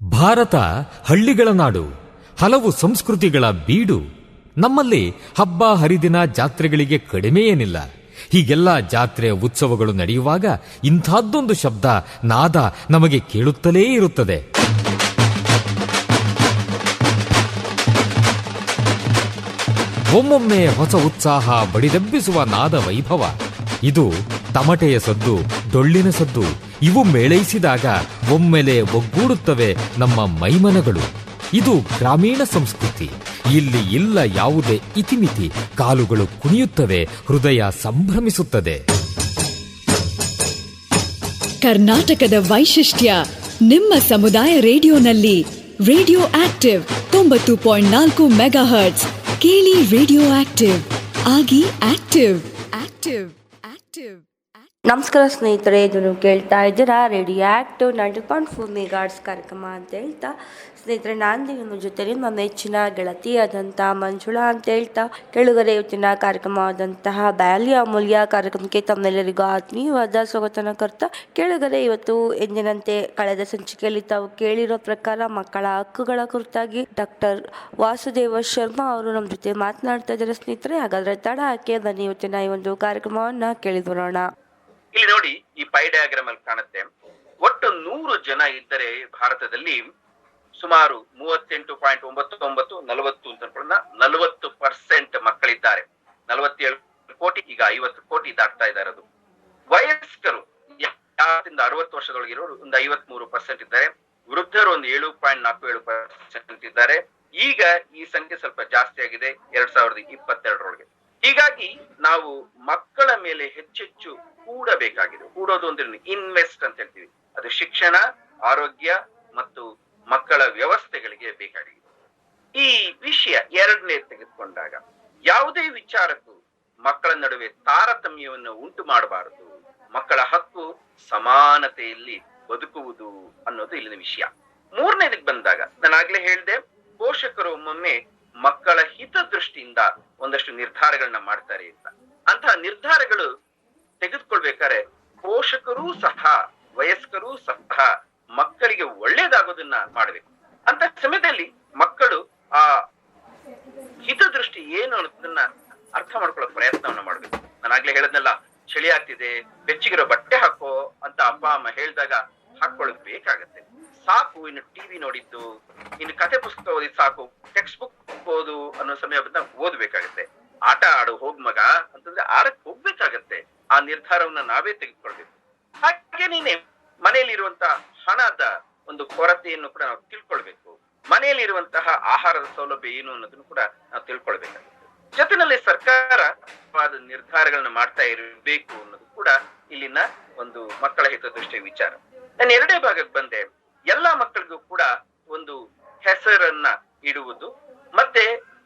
ಭಾರತ ಹಳ್ಳಿಗಳ ನಾಡು, ಹಲವು ಸಂಸ್ಕೃತಿಗಳ ಬೀಡು. ನಮ್ಮಲ್ಲಿ ಹಬ್ಬ ಹರಿದಿನ ಜಾತ್ರೆಗಳಿಗೆ ಕಡಿಮೆ ಏನಿಲ್ಲ. ಹೀಗೆಲ್ಲ ಜಾತ್ರೆ ಉತ್ಸವಗಳು ನಡೆಯುವಾಗ ಇಂಥದ್ದೊಂದು ಶಬ್ದ ನಾದ ನಮಗೆ ಕೇಳುತ್ತಲೇ ಇರುತ್ತದೆ. ಒಮ್ಮೊಮ್ಮೆ ಹೊಸ ಉತ್ಸಾಹ ಬಡಿದೆಬ್ಬಿಸುವ ನಾದ ವೈಭವ. ಇದು ತಮಟೆಯ ಸದ್ದು, ಡೊಳ್ಳಿನ ಸದ್ದು. ಇವು ಮೇಳೈಸಿದಾಗ ಒಮ್ಮೆಲೆ ಒಗ್ಗೂಡುತ್ತವೆ ನಮ್ಮ ಮೈಮನಗಳು. ಇದು ಗ್ರಾಮೀಣ ಸಂಸ್ಕೃತಿ. ಇಲ್ಲಿ ಇಲ್ಲ ಯಾವುದೇ ಇತಿಮಿತಿ. ಕಾಲುಗಳು ಕುಣಿಯುತ್ತವೆ, ಹೃದಯ ಸಂಭ್ರಮಿಸುತ್ತದೆ. ಕರ್ನಾಟಕದ ವೈಶಿಷ್ಟ್ಯ ನಿಮ್ಮ ಸಮುದಾಯ ರೇಡಿಯೋನಲ್ಲಿ. Radio active 90.4 megahertz. ಕೇಳಿ ರೇಡಿಯೋ ಆಕ್ಟಿವ್ ಆಗಿ ಆಕ್ಟಿವ್ ಆಕ್ಟಿವ್ ಆಕ್ಟಿವ್. ನಮಸ್ಕಾರ ಸ್ನೇಹಿತರೆ, ಇದನ್ನು ಕೇಳ್ತಾ ಇದ್ದೀರಾ ರೇಡಿಯೋ ಆಕ್ಟಿವ್ 90.4 ಮೆಗಾಹರ್ಟ್ಸ್ ಕಾರ್ಯಕ್ರಮ ಅಂತ ಹೇಳ್ತಾ, ಸ್ನೇಹಿತರೆ ನಾನು ನಿಮ್ಮ ಜೊತೆ ನಿಮ್ಮ ಮೆಚ್ಚಿನ ಗೆಳತಿಯಾದಂಥ ಮಂಜುಳಾ ಅಂತ ಹೇಳ್ತಾ, ಕೆಳಗರೆ ಇವತ್ತಿನ ಕಾರ್ಯಕ್ರಮವಾದಂತಹ ಬಾಲ್ಯ ಅಮೂಲ್ಯ ಕಾರ್ಯಕ್ರಮಕ್ಕೆ ತಮ್ಮೆಲ್ಲರಿಗೂ ಆತ್ಮೀಯವಾದ ಸ್ವಾಗತನ ಕೊಡ್ತಾ, ಕೆಳಗರೆ ಇವತ್ತು ಎಂದಿನಂತೆ ಕಳೆದ ಸಂಚಿಕೆಯಲ್ಲಿ ತಾವು ಕೇಳಿರೋ ಪ್ರಕಾರ ಮಕ್ಕಳ ಹಕ್ಕುಗಳ ಕುರಿತಾಗಿ ಡಾಕ್ಟರ್ ವಾಸುದೇವ ಶರ್ಮಾ ಅವರು ನಮ್ಮ ಜೊತೆ ಮಾತನಾಡ್ತಾ ಇದ್ದಾರೆ. ಸ್ನೇಹಿತರೆ, ಹಾಗಾದರೆ ತಡ ಹಾಕಿ ಬನ್ನಿ ಇವತ್ತಿನ ಈ ಒಂದು ಕಾರ್ಯಕ್ರಮವನ್ನು ಕೇಳಿ ಬರೋಣ. ಇಲ್ಲಿ ನೋಡಿ, ಈ ಪೈ ಡಯಾಗ್ರಾಮ್ ಅಲ್ಲಿ ಕಾಣುತ್ತೆ, ಒಟ್ಟು 100 ಜನ ಇದ್ದರೆ ಭಾರತದಲ್ಲಿ ಸುಮಾರು 38.99 40 ಅಂತ ಅನ್ಕೊಳ್ಳೋಣ, 40% ಮಕ್ಕಳಿದ್ದಾರೆ. 47 ಕೋಟಿ, ಈಗ 50 ಕೋಟಿ ದಾಟ್ತಾ ಇದ್ದಾರೆ. ಅದು ವಯಸ್ಕರು 60 ವರ್ಷದೊಳಗಿರೋರು ಒಂದು 53% ಇದ್ದಾರೆ. ವೃದ್ಧರು ಒಂದು 7.47% ಇದ್ದಾರೆ. ಈಗ ಈ ಸಂಖ್ಯೆ ಸ್ವಲ್ಪ ಜಾಸ್ತಿ ಆಗಿದೆ 2022 ಹೀಗಾಗಿ ನಾವು ಮಕ್ಕಳ ಮೇಲೆ ಹೆಚ್ಚೆಚ್ಚು ಕೂಡಬೇಕಾಗಿದೆ. ಕೂಡೋದು ಅಂದ್ರೆ ಇನ್ವೆಸ್ಟ್ ಅಂತ ಹೇಳ್ತೀವಿ. ಅದು ಶಿಕ್ಷಣ, ಆರೋಗ್ಯ ಮತ್ತು ಮಕ್ಕಳ ವ್ಯವಸ್ಥೆಗಳಿಗೆ ಬೇಕಾಗಿದೆ. ಈ ವಿಷಯ ಎರಡನೇ ತೆಗೆದುಕೊಂಡಾಗ ಯಾವುದೇ ವಿಚಾರಕ್ಕೂ ಮಕ್ಕಳ ನಡುವೆ ತಾರತಮ್ಯವನ್ನು ಉಂಟು ಮಾಡಬಾರದು. ಮಕ್ಕಳ ಹಕ್ಕು ಸಮಾನತೆಯಲ್ಲಿ ಬದುಕುವುದು ಅನ್ನೋದು ಇಲ್ಲಿನ ವಿಷಯ. ಮೂರನೇದಕ್ಕೆ ಬಂದಾಗ ನಾನು ಆಗ್ಲೇ ಹೇಳಿದೆ, ಪೋಷಕರು ಒಮ್ಮೊಮ್ಮೆ ಮಕ್ಕಳ ಹಿತದೃಷ್ಟಿಯಿಂದ ಒಂದಷ್ಟು ನಿರ್ಧಾರಗಳನ್ನ ಮಾಡ್ತಾರೆ ಅಂತ. ಅಂತಹ ನಿರ್ಧಾರಗಳು ತೆಗೆದುಕೊಳ್ಬೇಕಾದ್ರೆ ಪೋಷಕರೂ ಸಹ ವಯಸ್ಕರೂ ಸಹ ಮಕ್ಕಳಿಗೆ ಒಳ್ಳೇದಾಗೋದನ್ನ ಮಾಡ್ಬೇಕು. ಅಂತ ಸಮಯದಲ್ಲಿ ಮಕ್ಕಳು ಆ ಹಿತದೃಷ್ಟಿ ಏನು ಅನ್ನೋದನ್ನ ಅರ್ಥ ಮಾಡ್ಕೊಳ್ಳೋ ಪ್ರಯತ್ನವನ್ನ ಮಾಡ್ಬೇಕು. ನಾನು ಆಗ್ಲೇ ಹೇಳದ್ನಲ್ಲ, ಚಳಿ ಆಗ್ತಿದೆ, ಬೆಚ್ಚಗಿರೋ ಬಟ್ಟೆ ಹಾಕೋ ಅಂತ ಅಪ್ಪ ಅಮ್ಮ ಹೇಳಿದಾಗ ಹಾಕೊಳ್ಬೇಕಾಗತ್ತೆ. ಸಾಕು ಇನ್ನು ಟಿವಿ ನೋಡಿದ್ದು, ಇನ್ನು ಕತೆ ಪುಸ್ತಕ ಓದಿದ್ ಸಾಕು, ಟೆಕ್ಸ್ಟ್ ಬುಕ್ ಓದು ಅನ್ನೋ ಸಮಯ ಬಂದಾಗ ಓದ್ಬೇಕಾಗತ್ತೆ. ಆಟ ಆಡು ಹೋಗ್ ಮಗ ಅಂತಂದ್ರೆ ಆಡಕ್ ಹೋಗ್ಬೇಕಾಗತ್ತೆ. ಆ ನಿರ್ಧಾರವನ್ನ ನಾವೇ ತೆಗೆದುಕೊಳ್ಬೇಕು. ಹಾಗೇನೇ ಮನೆಯಲ್ಲಿರುವಂತಹ ಹಣದ ಒಂದು ಕೊರತೆಯನ್ನು ಕೂಡ ನಾವು ತಿಳ್ಕೊಳ್ಬೇಕು. ಮನೆಯಲ್ಲಿರುವಂತಹ ಆಹಾರದ ಸೌಲಭ್ಯ ಏನು ಅನ್ನೋದನ್ನು ಕೂಡ ನಾವು ತಿಳ್ಕೊಳ್ಬೇಕಾಗುತ್ತೆ. ಜೊತೆನಲ್ಲಿ ಸರ್ಕಾರವಾದ ನಿರ್ಧಾರಗಳನ್ನ ಮಾಡ್ತಾ ಇರಬೇಕು ಅನ್ನೋದು ಕೂಡ ಇಲ್ಲಿನ ಒಂದು ಮಕ್ಕಳ ಹಿತದೃಷ್ಟಿಯ ವಿಚಾರ. ನಾನು ಎರಡೇ ಭಾಗಕ್ಕೆ ಬಂದೆ. ಎಲ್ಲಾ ಮಕ್ಕಳಿಗೂ ಕೂಡ ಒಂದು ಹೆಸರನ್ನ ಇಡುವುದು, ಮತ್ತೆ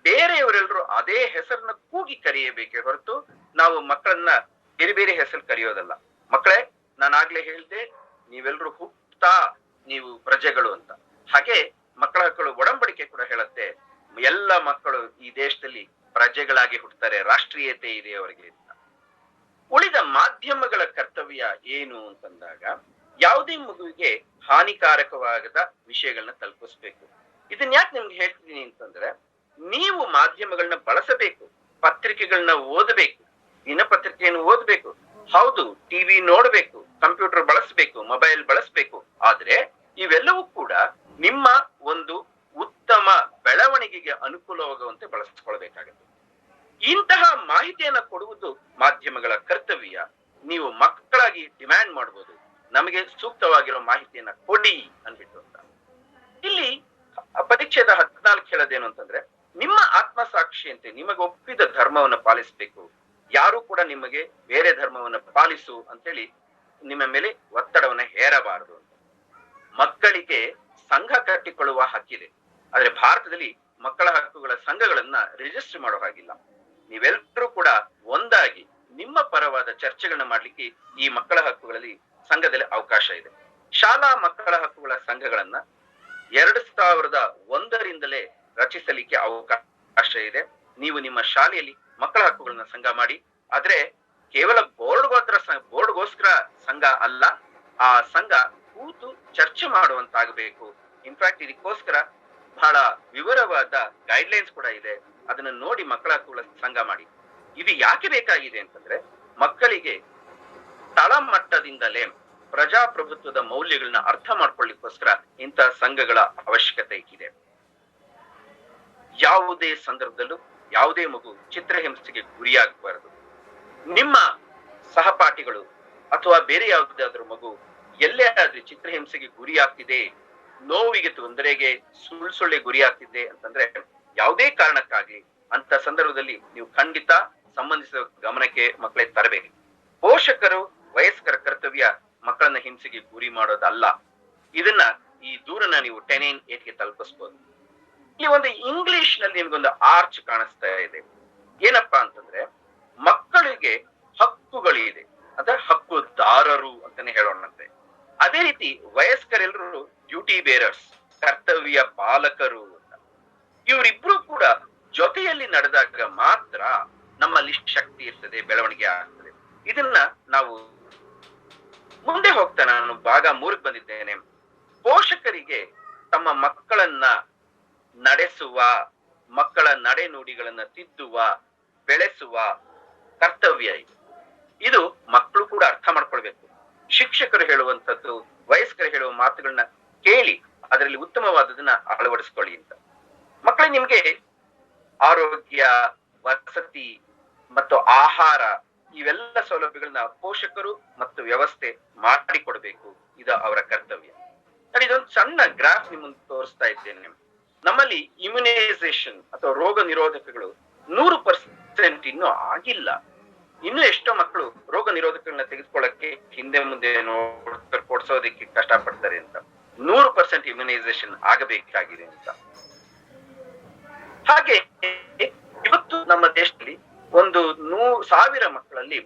ಬೇರೆಯವರೆಲ್ಲರೂ ಅದೇ ಹೆಸರನ್ನ ಕೂಗಿ ಕರೆಯಬೇಕೇ ಹೊರತು ನಾವು ಮಕ್ಕಳನ್ನ ಬೇರೆ ಬೇರೆ ಹೆಸರು ಕರೆಯೋದಲ್ಲ. ಮಕ್ಕಳೇ, ನಾನಾಗ್ಲೇ ಹೇಳ್ದೆ, ನೀವೆಲ್ಲರೂ ಹುಟ್ಟುತ್ತಾ ನೀವು ಪ್ರಜೆಗಳು ಅಂತ. ಹಾಗೆ ಮಕ್ಕಳ ಹಕ್ಕಳು ಒಡಂಬಡಿಕೆ ಕೂಡ ಹೇಳುತ್ತೆ, ಎಲ್ಲ ಮಕ್ಕಳು ಈ ದೇಶದಲ್ಲಿ ಪ್ರಜೆಗಳಾಗಿ ಹುಟ್ಟುತ್ತಾರೆ, ರಾಷ್ಟ್ರೀಯತೆ ಇದೆ ಅವರಿಗೆ ಅಂತ. ಉಳಿದ ಮಾಧ್ಯಮಗಳ ಕರ್ತವ್ಯ ಏನು ಅಂತಂದಾಗ, ಯಾವುದೇ ಮಗುವಿಗೆ ಹಾನಿಕಾರಕವಾಗದ ವಿಷಯಗಳನ್ನ ತಲುಪಿಸ್ಬೇಕು. ಇದನ್ನ ಯಾಕೆ ನಿಮ್ಗೆ ಹೇಳ್ತೀನಿ ಅಂತಂದ್ರೆ, ನೀವು ಮಾಧ್ಯಮಗಳನ್ನ ಬಳಸಬೇಕು, ಪತ್ರಿಕೆಗಳನ್ನ ಓದಬೇಕು, ದಿನಪತ್ರಿಕೆಯನ್ನು ಓದಬೇಕು, ಹೌದು ಟಿವಿ ನೋಡ್ಬೇಕು, ಕಂಪ್ಯೂಟರ್ ಬಳಸಬೇಕು, ಮೊಬೈಲ್ ಬಳಸಬೇಕು. ಆದ್ರೆ ಇವೆಲ್ಲವೂ ಕೂಡ ನಿಮ್ಮ ಒಂದು ಉತ್ತಮ ಬೆಳವಣಿಗೆಗೆ ಅನುಕೂಲವಾಗುವಂತೆ ಬಳಸ್ಕೊಳ್ಬೇಕಾಗತ್ತೆ. ಇಂತಹ ಮಾಹಿತಿಯನ್ನ ಕೊಡುವುದು ಮಾಧ್ಯಮಗಳ ಕರ್ತವ್ಯ. ನೀವು ಮಕ್ಕಳಾಗಿ ಡಿಮ್ಯಾಂಡ್ ಮಾಡ್ಬೋದು, ನಮಗೆ ಸೂಕ್ತವಾಗಿರೋ ಮಾಹಿತಿಯನ್ನ ಕೊಡಿ ಅನ್ಬಿಟ್ಟು ಅಂತ. ಇಲ್ಲಿ ಪರಿಚ್ಛೇದ 14 ಹೇಳೋದೇನು ಅಂತಂದ್ರೆ, ನಿಮ್ಮ ಆತ್ಮಸಾಕ್ಷಿಯಂತೆ ನಿಮಗೆ ಒಪ್ಪಿದ ಧರ್ಮವನ್ನ ಪಾಲಿಸಬೇಕು. ಯಾರು ಕೂಡ ನಿಮಗೆ ಬೇರೆ ಧರ್ಮವನ್ನ ಪಾಲಿಸು ಅಂತ ಹೇಳಿ ನಿಮ್ಮ ಮೇಲೆ ಒತ್ತಡವನ್ನ ಹೇರಬಾರದು ಅಂತ. ಮಕ್ಕಳಿಗೆ ಸಂಘ ಕಟ್ಟಿಕೊಳ್ಳುವ ಹಕ್ಕಿದೆ, ಆದ್ರೆ ಭಾರತದಲ್ಲಿ ಮಕ್ಕಳ ಹಕ್ಕುಗಳ ಸಂಘಗಳನ್ನ ರಿಜಿಸ್ಟರ್ ಮಾಡೋ ಹಾಗಿಲ್ಲ. ನೀವೆಲ್ಲರೂ ಕೂಡ ಒಂದಾಗಿ ನಿಮ್ಮ ಪರವಾದ ಚರ್ಚೆಗಳನ್ನ ಮಾಡ್ಲಿಕ್ಕೆ ಈ ಮಕ್ಕಳ ಹಕ್ಕುಗಳಲ್ಲಿ ಸಂಘದಲ್ಲಿ ಅವಕಾಶ ಇದೆ. ಶಾಲಾ ಮಕ್ಕಳ ಹಕ್ಕುಗಳ ಸಂಘಗಳನ್ನ 2001ರಿಂದಲೇ ರಚಿಸಲಿಕ್ಕೆ ಅವಕಾಶ ಇದೆ. ನೀವು ನಿಮ್ಮ ಶಾಲೆಯಲ್ಲಿ ಮಕ್ಕಳ ಹಕ್ಕುಗಳನ್ನ ಸಂಘ ಮಾಡಿ. ಆದ್ರೆ ಕೇವಲ ಬೋರ್ಡ್ಗೋಸ್ಕರ ಸಂಘ ಅಲ್ಲ, ಆ ಸಂಘ ಕೂತು ಚರ್ಚೆ ಮಾಡುವಂತಾಗಬೇಕು. ಇನ್ಫ್ಯಾಕ್ಟ್ ಇದಕ್ಕೋಸ್ಕರ ಬಹಳ ವಿವರವಾದ ಗೈಡ್ಲೈನ್ಸ್ ಕೂಡ ಇದೆ. ಅದನ್ನ ನೋಡಿ ಮಕ್ಕಳ ಹಕ್ಕುಗಳ ಸಂಘ ಮಾಡಿ. ಇದು ಯಾಕೆ ಬೇಕಾಗಿದೆ ಅಂತಂದ್ರೆ, ಮಕ್ಕಳಿಗೆ ತಳಮಟ್ಟದಿಂದಲೇ ಪ್ರಜಾಪ್ರಭುತ್ವದ ಮೌಲ್ಯಗಳನ್ನ ಅರ್ಥ ಮಾಡ್ಕೊಳ್ಳಿಕ್ಕೋಸ್ಕರ ಇಂತಹ ಸಂಘಗಳ ಅವಶ್ಯಕತೆ ಇದೆ. ಯಾವುದೇ ಸಂದರ್ಭದಲ್ಲೂ ಯಾವುದೇ ಮಗು ಚಿತ್ರಹಿಂಸೆಗೆ ಗುರಿಯಾಗಬಾರದು. ನಿಮ್ಮ ಸಹಪಾಠಿಗಳು ಅಥವಾ ಬೇರೆ ಯಾವುದಾದ್ರೂ ಮಗು ಎಲ್ಲೇ ಆದ್ರೂ ಚಿತ್ರಹಿಂಸೆಗೆ ಗುರಿ ಆಗ್ತಿದೆ, ನೋವಿಗೆ, ತೊಂದರೆಗೆ, ಸುಳ್ಳೆ ಗುರಿ ಆಗ್ತಿದೆ ಅಂತಂದ್ರೆ ಯಾವುದೇ ಕಾರಣಕ್ಕಾಗ್ಲಿ ಅಂತ ಸಂದರ್ಭದಲ್ಲಿ ನೀವು ಖಂಡಿತ ಸಂಬಂಧಿಸಿದ ಗಮನಕ್ಕೆ ಮಕ್ಕಳೇ ತರಬೇಕು. ಪೋಷಕರು ವಯಸ್ಕರ ಕರ್ತವ್ಯ ಮಕ್ಕಳನ್ನ ಹಿಂಸೆಗೆ ಗುರಿ ಮಾಡೋದಲ್ಲ. ಇದನ್ನ ಈ ದೂರನ್ನ ನೀವು 1098ಗೆ ತಲುಪಿಸಬಹುದು. ಈ ಒಂದು ಇಂಗ್ಲಿಷ್ ನಲ್ಲಿ ನಿಮ್ಗೊಂದು ಆರ್ಚ್ ಕಾಣಿಸ್ತಾ ಇದೆ. ಏನಪ್ಪಾ ಅಂತಂದ್ರೆ, ಮಕ್ಕಳಿಗೆ ಹಕ್ಕುಗಳಿದೆ, ಅಂದ್ರೆ ಹಕ್ಕುದಾರರು ಅಂತಾನೆ ಹೇಳೋಣಂತೆ. ಅದೇ ರೀತಿ ವಯಸ್ಕರೆಲ್ಲರೂ ಡ್ಯೂಟಿ ಬೇರರ್ಸ್, ಕರ್ತವ್ಯ ಪಾಲಕರು ಅಂತ. ಇವರಿಬ್ರು ಕೂಡ ಜೊತೆಯಲ್ಲಿ ನಡೆದಾಗ ಮಾತ್ರ ನಮ್ಮಲ್ಲಿ ಶಕ್ತಿ ಇರ್ತದೆ, ಬೆಳವಣಿಗೆ ಆಗ್ತದೆ. ಇದನ್ನ ನಾವು ಮುಂದೆ ಹೋಗ್ತಾ ನಾನು ಭಾಗ 3ಕ್ಕೆ ಬಂದಿದ್ದೇನೆ. ಪೋಷಕರಿಗೆ ತಮ್ಮ ಮಕ್ಕಳನ್ನ ನಡೆಸುವ, ಮಕ್ಕಳ ನಡೆ ನುಡಿಗಳನ್ನ ತಿದ್ದುವ, ಬೆಳೆಸುವ ಕರ್ತವ್ಯ ಇದೆ. ಇದು ಮಕ್ಕಳು ಕೂಡ ಅರ್ಥ ಮಾಡ್ಕೊಳ್ಬೇಕು. ಶಿಕ್ಷಕರು ಹೇಳುವಂಥದ್ದು, ವಯಸ್ಕರು ಹೇಳುವ ಮಾತುಗಳನ್ನ ಕೇಳಿ ಅದರಲ್ಲಿ ಉತ್ತಮವಾದದನ್ನ ಅಳವಡಿಸ್ಕೊಳ್ಳಿ ಅಂತ. ಮಕ್ಕಳೇ, ನಿಮ್ಗೆ ಆರೋಗ್ಯ, ವಸತಿ ಮತ್ತು ಆಹಾರ ಇವೆಲ್ಲ ಸೌಲಭ್ಯಗಳನ್ನ ಪೋಷಕರು ಮತ್ತು ವ್ಯವಸ್ಥೆ ಮಾಡಿಕೊಡ್ಬೇಕು. ಇದು ಅವರ ಕರ್ತವ್ಯ. ನಾನು ಇದೊಂದು ಸಣ್ಣ ಗ್ರಾಫ್ ನಿಮ್ಮ ಮುಂದೆ ತೋರಿಸ್ತಾ ಇದ್ದೇನೆ. ನಮ್ಮಲ್ಲಿ ಇಮ್ಯುನೈಸೇಷನ್ ಅಥವಾ ರೋಗ ನಿರೋಧಕಗಳು 100% ಇನ್ನೂ ಆಗಿಲ್ಲ. ಇನ್ನು ಎಷ್ಟೋ ಮಕ್ಕಳು ರೋಗ ನಿರೋಧಕಗಳನ್ನ ತೆಗೆದುಕೊಳ್ಳಕ್ಕೆ ಹಿಂದೆ ಮುಂದೆ ಕೊಡ್ಸೋದಕ್ಕೆ ಕಷ್ಟಪಡ್ತಾರೆ ಅಂತ. 100% ಇಮ್ಯುನೈಸೇಷನ್ ಆಗಬೇಕಾಗಿದೆ ಅಂತ. ಹಾಗೆ ಇವತ್ತು ನಮ್ಮ ದೇಶದಲ್ಲಿ ಒಂದು 1,000 ಮಕ್ಕಳಲ್ಲಿ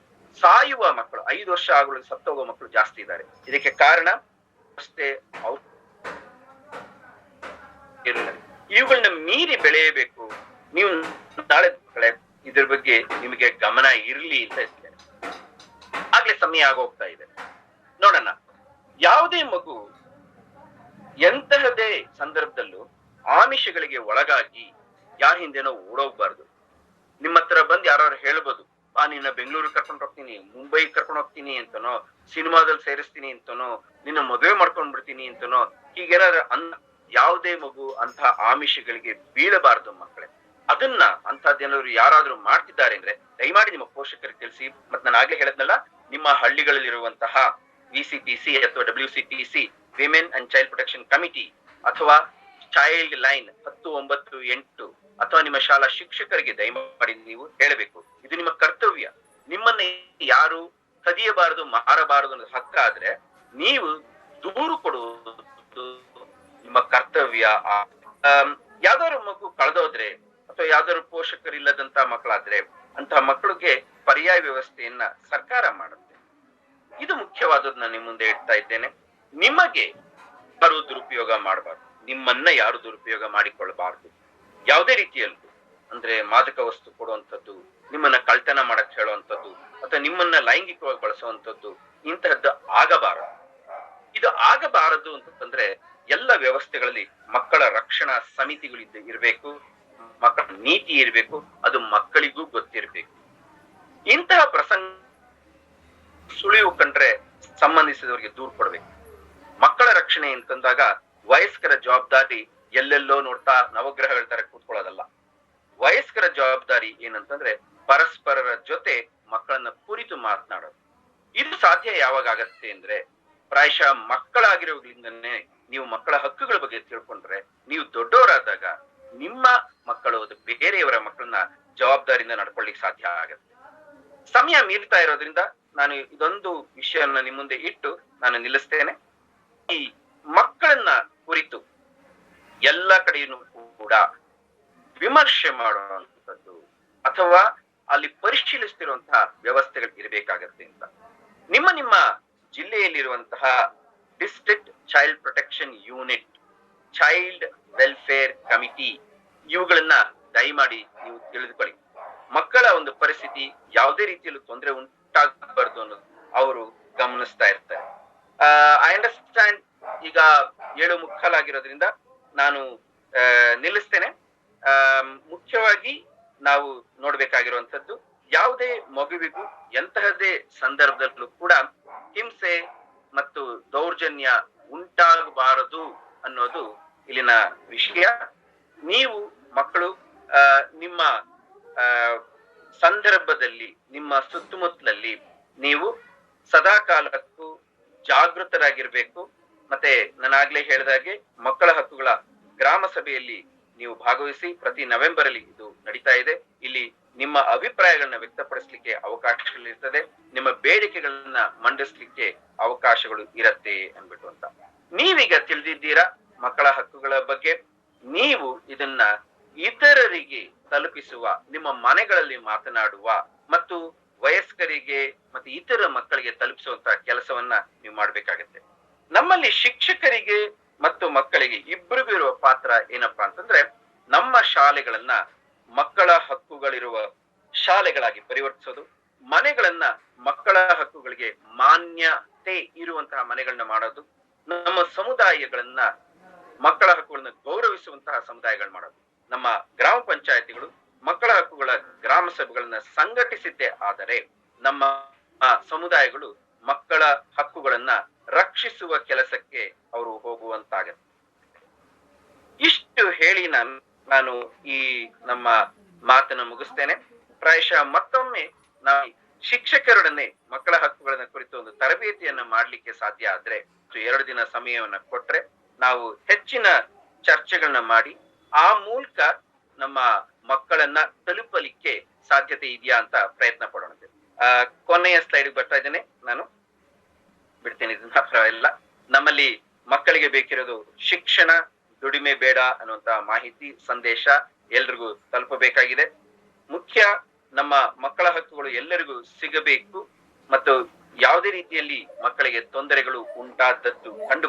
ಸಾಯುವ ಮಕ್ಕಳು, 5 ವರ್ಷ ಆಗುವ ಸತ್ತೋಗುವ ಮಕ್ಕಳು ಜಾಸ್ತಿ ಇದ್ದಾರೆ. ಇದಕ್ಕೆ ಕಾರಣ ಅಷ್ಟೇ ಇವುಗಳನ್ನ ಮೀರಿ ಬೆಳೆಯಬೇಕು. ನೀವು ನಾಳೆ ಮಕ್ಕಳೇ ಇದ್ರ ಬಗ್ಗೆ ನಿಮಗೆ ಗಮನ ಇರ್ಲಿ ಅಂತ ಇರ್ತೇನೆ. ಆಗ್ಲೇ ಸಮಯ ಆಗೋಗ್ತಾ ಇದೆ. ನೋಡೋಣ, ಯಾವುದೇ ಮಗು ಎಂತಹದೇ ಸಂದರ್ಭದಲ್ಲೂ ಆಮಿಷಗಳಿಗೆ ಒಳಗಾಗಿ ಯಾರ ಹಿಂದೆನೋ ಓಡೋಗ್ಬಾರ್ದು. ನಿಮ್ಮ ಹತ್ರ ಬಂದು ಯಾರು ಹೇಳ್ಬೋದು, ನಿನ್ನ ಬೆಂಗಳೂರಿಗೆ ಕರ್ಕೊಂಡು ಹೋಗ್ತೀನಿ, ಮುಂಬೈ ಕರ್ಕೊಂಡು ಹೋಗ್ತೀನಿ ಅಂತನೋ, ಸಿನಿಮಾದಲ್ಲಿ ಸೇರಿಸ್ತೀನಿ ಅಂತನೋ, ನಿನ್ನ ಮದುವೆ ಮಾಡ್ಕೊಂಡ್ ಬಿಡ್ತೀನಿ ಅಂತನೋ, ಹೀಗೇನಾದ್ರು ಯಾವುದೇ ಮಗು ಅಂತ ಆಮಿಷಗಳಿಗೆ ಬೀಳಬಾರ್ದು ಮಕ್ಕಳೇ. ಅದನ್ನ ಅಂತದ್ದೇನಾದ್ರು ಯಾರಾದ್ರೂ ಮಾಡ್ತಿದ್ದಾರೆ ಅಂದ್ರೆ ದಯಮಾಡಿ ನಿಮ್ಮ ಪೋಷಕರಿಗೆ ತಿಳಿಸಿ. ಮತ್ತೆ ನಾನು ಆಗ್ಲೇ ಹೇಳದ್ನಲ್ಲ, ನಿಮ್ಮ ಹಳ್ಳಿಗಳಲ್ಲಿರುವಂತಹ VCPC ಅಥವಾ WCPC, women and child protection committee ಅಥವಾ ಚೈಲ್ಡ್ ಲೈನ್ 1098 ಅಥವಾ ನಿಮ್ಮ ಶಾಲಾ ಶಿಕ್ಷಕರಿಗೆ ದಯಮಾಡಿ ನೀವು ಹೇಳಬೇಕು. ಇದು ನಿಮ್ಮ ಕರ್ತವ್ಯ. ನಿಮ್ಮನ್ನ ಯಾರು ಕದಿಯಬಾರದು, ಮಾರಬಾರದು ಅನ್ನೋದು ಹಕ್ಕಾದ್ರೆ ನೀವು ದೂರು ಕೊಡುವುದು ನಿಮ್ಮ ಕರ್ತವ್ಯ. ಯಾವ್ದಾದ್ರು ಮಗು ಕಳೆದೋದ್ರೆ ಅಥವಾ ಯಾವ್ದಾದ್ರು ಪೋಷಕರಿಲ್ಲದಂತ ಮಕ್ಕಳಾದ್ರೆ ಅಂತಹ ಮಕ್ಕಳಿಗೆ ಪರ್ಯಾಯ ವ್ಯವಸ್ಥೆಯನ್ನ ಸರ್ಕಾರ ಮಾಡುತ್ತೆ. ಇದು ಮುಖ್ಯವಾದದ್ದು ನಾನು ನಿಮ್ಮ ಮುಂದೆ ಇಡ್ತಾ ಇದ್ದೇನೆ. ನಿಮಗೆ ಯಾರು ದುರುಪಯೋಗ ಮಾಡಬಾರ್ದು, ನಿಮ್ಮನ್ನ ಯಾರು ದುರುಪಯೋಗ ಮಾಡಿಕೊಳ್ಳಬಾರ್ದು. ಯಾವುದೇ ರೀತಿಯಲ್ಲೂ, ಅಂದ್ರೆ ಮಾದಕ ವಸ್ತು ಕೊಡುವಂಥದ್ದು, ನಿಮ್ಮನ್ನ ಕಳ್ತನ ಮಾಡಕ್ ಹೇಳುವಂಥದ್ದು ಅಥವಾ ನಿಮ್ಮನ್ನ ಲೈಂಗಿಕವಾಗಿ ಬಳಸುವಂಥದ್ದು, ಇಂತಹದ್ದು ಆಗಬಾರದು. ಇದು ಆಗಬಾರದು ಅಂತಂದ್ರೆ ಎಲ್ಲ ವ್ಯವಸ್ಥೆಗಳಲ್ಲಿ ಮಕ್ಕಳ ರಕ್ಷಣಾ ಸಮಿತಿಗಳು ಇರಬೇಕು, ಮಕ್ಕಳ ನೀತಿ ಇರಬೇಕು, ಅದು ಮಕ್ಕಳಿಗೂ ಗೊತ್ತಿರಬೇಕು. ಇಂತಹ ಪ್ರಸಂಗ ಸುಳಿವು ಕಂಡ್ರೆ ಸಂಬಂಧಿಸಿದವರಿಗೆ ದೂರು ಕೊಡ್ಬೇಕು. ಮಕ್ಕಳ ರಕ್ಷಣೆ ಅಂತಂದಾಗ ವಯಸ್ಕರ ಜವಾಬ್ದಾರಿ ಎಲ್ಲೆಲ್ಲೋ ನೋಡ್ತಾ ನವಗ್ರಹಗಳ ತರ ಕೂತ್ಕೊಳ್ಳೋದಲ್ಲ. ವಯಸ್ಕರ ಜವಾಬ್ದಾರಿ ಏನಂತಂದ್ರೆ ಪರಸ್ಪರರ ಜೊತೆ ಮಕ್ಕಳನ್ನ ಕುರಿತು ಮಾತನಾಡೋದು. ಇದು ಸಾಧ್ಯ ಯಾವಾಗ ಆಗತ್ತೆ ಅಂದ್ರೆ ಪ್ರಾಯಶಃ ಮಕ್ಕಳಾಗಿರೋದ್ರಿಂದನೇ ನೀವು ಮಕ್ಕಳ ಹಕ್ಕುಗಳ ಬಗ್ಗೆ ತಿಳ್ಕೊಂಡ್ರೆ, ನೀವು ದೊಡ್ಡವರಾದಾಗ ನಿಮ್ಮ ಮಕ್ಕಳು ಬೇರೆಯವರ ಮಕ್ಕಳನ್ನ ಜವಾಬ್ದಾರಿಯಿಂದ ನಡ್ಕೊಳ್ಳಿಕ್ ಸಾಧ್ಯ ಆಗತ್ತೆ. ಸಮಯ ಮೀರ್ತಾ ಇರೋದ್ರಿಂದ ನಾನು ಇದೊಂದು ವಿಷಯನ್ನ ನಿಮ್ಮ ಮುಂದೆ ಇಟ್ಟು ನಾನು ನಿಲ್ಲಿಸ್ತೇನೆ. ಈ ಮಕ್ಕಳನ್ನ ಕುರಿತು ಎಲ್ಲ ಕಡೆಯೂ ಕೂಡ ವಿಮರ್ಶೆ ಮಾಡುವಂಥದ್ದು ಅಥವಾ ಅಲ್ಲಿ ಪರಿಶೀಲಿಸ್ತಿರುವಂತಹ ವ್ಯವಸ್ಥೆಗಳು ಇರಬೇಕಾಗತ್ತೆ ಅಂತ. ನಿಮ್ಮ ಜಿಲ್ಲೆಯಲ್ಲಿರುವಂತಹ district child protection unit, child welfare committee, ಇವುಗಳನ್ನ ದಯಮಾಡಿ ನೀವು ತಿಳಿದುಕೊಳ್ಳಿ. ಮಕ್ಕಳ ಒಂದು ಪರಿಸ್ಥಿತಿ ಯಾವುದೇ ರೀತಿಯಲ್ಲೂ ತೊಂದರೆ ಉಂಟಾಗಬಾರ್ದು ಅನ್ನೋದು ಅವರು ಗಮನಿಸ್ತಾ ಇರ್ತಾರೆ. ಐ ಅಂಡರ್ಸ್ಟ್ಯಾಂಡ್ ಈಗ 7:45 ಆಗಿರೋದ್ರಿಂದ ನಾನು ನಿಲ್ಲಿಸ್ತೇನೆ. ಮುಖ್ಯವಾಗಿ ನಾವು ನೋಡ್ಬೇಕಾಗಿರುವಂತದ್ದು, ಯಾವುದೇ ಮಗುವಿಗೂ ಎಂತಹದ್ದೇ ಸಂದರ್ಭದಲ್ಲೂ ಕೂಡ ಹಿಂಸೆ ಮತ್ತು ದೌರ್ಜನ್ಯ ಉಂಟಾಗಬಾರದು ಅನ್ನೋದು ಇಲ್ಲಿನ ವಿಷಯ. ನೀವು ಮಕ್ಕಳು ನಿಮ್ಮ ಸಂದರ್ಭದಲ್ಲಿ, ನಿಮ್ಮ ಸುತ್ತಮುತ್ತಲಲ್ಲಿ ನೀವು ಸದಾ ಕಾಲಕ್ಕೂ ಜಾಗೃತರಾಗಿರ್ಬೇಕು. ಮತ್ತೆ ನಾನಾಗ್ಲೇ ಹೇಳಿದಾಗೆ ಮಕ್ಕಳ ಹಕ್ಕುಗಳ ಗ್ರಾಮ ಸಭೆಯಲ್ಲಿ ನೀವು ಭಾಗವಹಿಸಿ. ಪ್ರತಿ ನವೆಂಬರ್ ಅಲ್ಲಿ ಇದು ನಡೀತಾ ಇದೆ. ಇಲ್ಲಿ ನಿಮ್ಮ ಅಭಿಪ್ರಾಯಗಳನ್ನ ವ್ಯಕ್ತಪಡಿಸ್ಲಿಕ್ಕೆ ಅವಕಾಶಗಳಿರ್ತದೆ, ನಿಮ್ಮ ಬೇಡಿಕೆಗಳನ್ನ ಮಂಡಿಸ್ಲಿಕ್ಕೆ ಅವಕಾಶಗಳು ಇರತ್ತೆ ಅನ್ಬಿಟ್ಟು ಅಂತ. ನೀವೀಗ ತಿಳಿದಿದ್ದೀರಾ ಮಕ್ಕಳ ಹಕ್ಕುಗಳ ಬಗ್ಗೆ. ನೀವು ಇದನ್ನ ಇತರರಿಗೆ ತಲುಪಿಸುವ, ನಿಮ್ಮ ಮನೆಗಳಲ್ಲಿ ಮಾತನಾಡುವ ಮತ್ತು ವಯಸ್ಕರಿಗೆ ಮತ್ತೆ ಇತರ ಮಕ್ಕಳಿಗೆ ತಲುಪಿಸುವಂತ ಕೆಲಸವನ್ನ ನೀವು ಮಾಡ್ಬೇಕಾಗತ್ತೆ. ನಮ್ಮಲ್ಲಿ ಶಿಕ್ಷಕರಿಗೆ ಮತ್ತು ಮಕ್ಕಳಿಗೆ ಇಬ್ಬರಿಗೂ ಇರುವ ಪಾತ್ರ ಏನಪ್ಪಾ ಅಂತಂದ್ರೆ, ನಮ್ಮ ಶಾಲೆಗಳನ್ನ ಮಕ್ಕಳ ಹಕ್ಕುಗಳಿರುವ ಶಾಲೆಗಳಾಗಿ ಪರಿವರ್ತಿಸೋದು, ಮನೆಗಳನ್ನ ಮಕ್ಕಳ ಹಕ್ಕುಗಳಿಗೆ ಮಾನ್ಯತೆ ಇರುವಂತಹ ಮನೆಗಳನ್ನ ಮಾಡೋದು, ನಮ್ಮ ಸಮುದಾಯಗಳನ್ನ ಮಕ್ಕಳ ಹಕ್ಕುಗಳನ್ನ ಗೌರವಿಸುವಂತಹ ಸಮುದಾಯಗಳು ಮಾಡೋದು. ನಮ್ಮ ಗ್ರಾಮ ಪಂಚಾಯತಿಗಳು ಮಕ್ಕಳ ಹಕ್ಕುಗಳ ಗ್ರಾಮ ಸಭೆಗಳನ್ನ ಸಂಘಟಿಸಿದ್ದೇ ಆದರೆ ನಮ್ಮ ಸಮುದಾಯಗಳು ಮಕ್ಕಳ ಹಕ್ಕುಗಳನ್ನ ರಕ್ಷಿಸುವ ಕೆಲಸಕ್ಕೆ ಅವರು ಹೋಗುವಂತಾಗತ್ತೆ. ಇಷ್ಟು ಹೇಳಿ ನಾನು ಈ ನಮ್ಮ ಮಾತನ್ನು ಮುಗಿಸ್ತೇನೆ. ಪ್ರಾಯಶಃ ಮತ್ತೊಮ್ಮೆ ನಾವು ಶಿಕ್ಷಕರೊಡನೆ ಮಕ್ಕಳ ಹಕ್ಕುಗಳನ್ನ ಕುರಿತು ಒಂದು ತರಬೇತಿಯನ್ನ ಮಾಡ್ಲಿಕ್ಕೆ ಸಾಧ್ಯ ಆದ್ರೆ, 2 ದಿನ ಸಮಯವನ್ನ ಕೊಟ್ರೆ ನಾವು ಹೆಚ್ಚಿನ ಚರ್ಚೆಗಳನ್ನ ಮಾಡಿ ಆ ಮೂಲಕ ನಮ್ಮ ಮಕ್ಕಳನ್ನ ತಲುಪಲಿಕ್ಕೆ ಸಾಧ್ಯತೆ ಇದೆಯಾ ಅಂತ ಪ್ರಯತ್ನ ಪಡೋಣ. ಕೊನೆಯ ಸ್ಲೈಡ್ ಬರ್ತಾ ಇದ್ದೇನೆ, ನಾನು ಬಿಡ್ತೇನೆ, ಇದನ್ನ ಪರವಾಗಿಲ್ಲ. ನಮ್ಮಲ್ಲಿ ಮಕ್ಕಳಿಗೆ ಬೇಕಿರೋದು ಶಿಕ್ಷಣ, ದುಡಿಮೆ ಬೇಡ ಅನ್ನುವಂತ ಮಾಹಿತಿ ಸಂದೇಶ ಎಲ್ರಿಗೂ ತಲುಪಬೇಕಾಗಿದೆ. ಮುಖ್ಯ, ನಮ್ಮ ಮಕ್ಕಳ ಹಕ್ಕುಗಳು ಎಲ್ಲರಿಗೂ ಸಿಗಬೇಕು ಮತ್ತು ಯಾವುದೇ ರೀತಿಯಲ್ಲಿ ಮಕ್ಕಳಿಗೆ ತೊಂದರೆಗಳು ಕಂಡು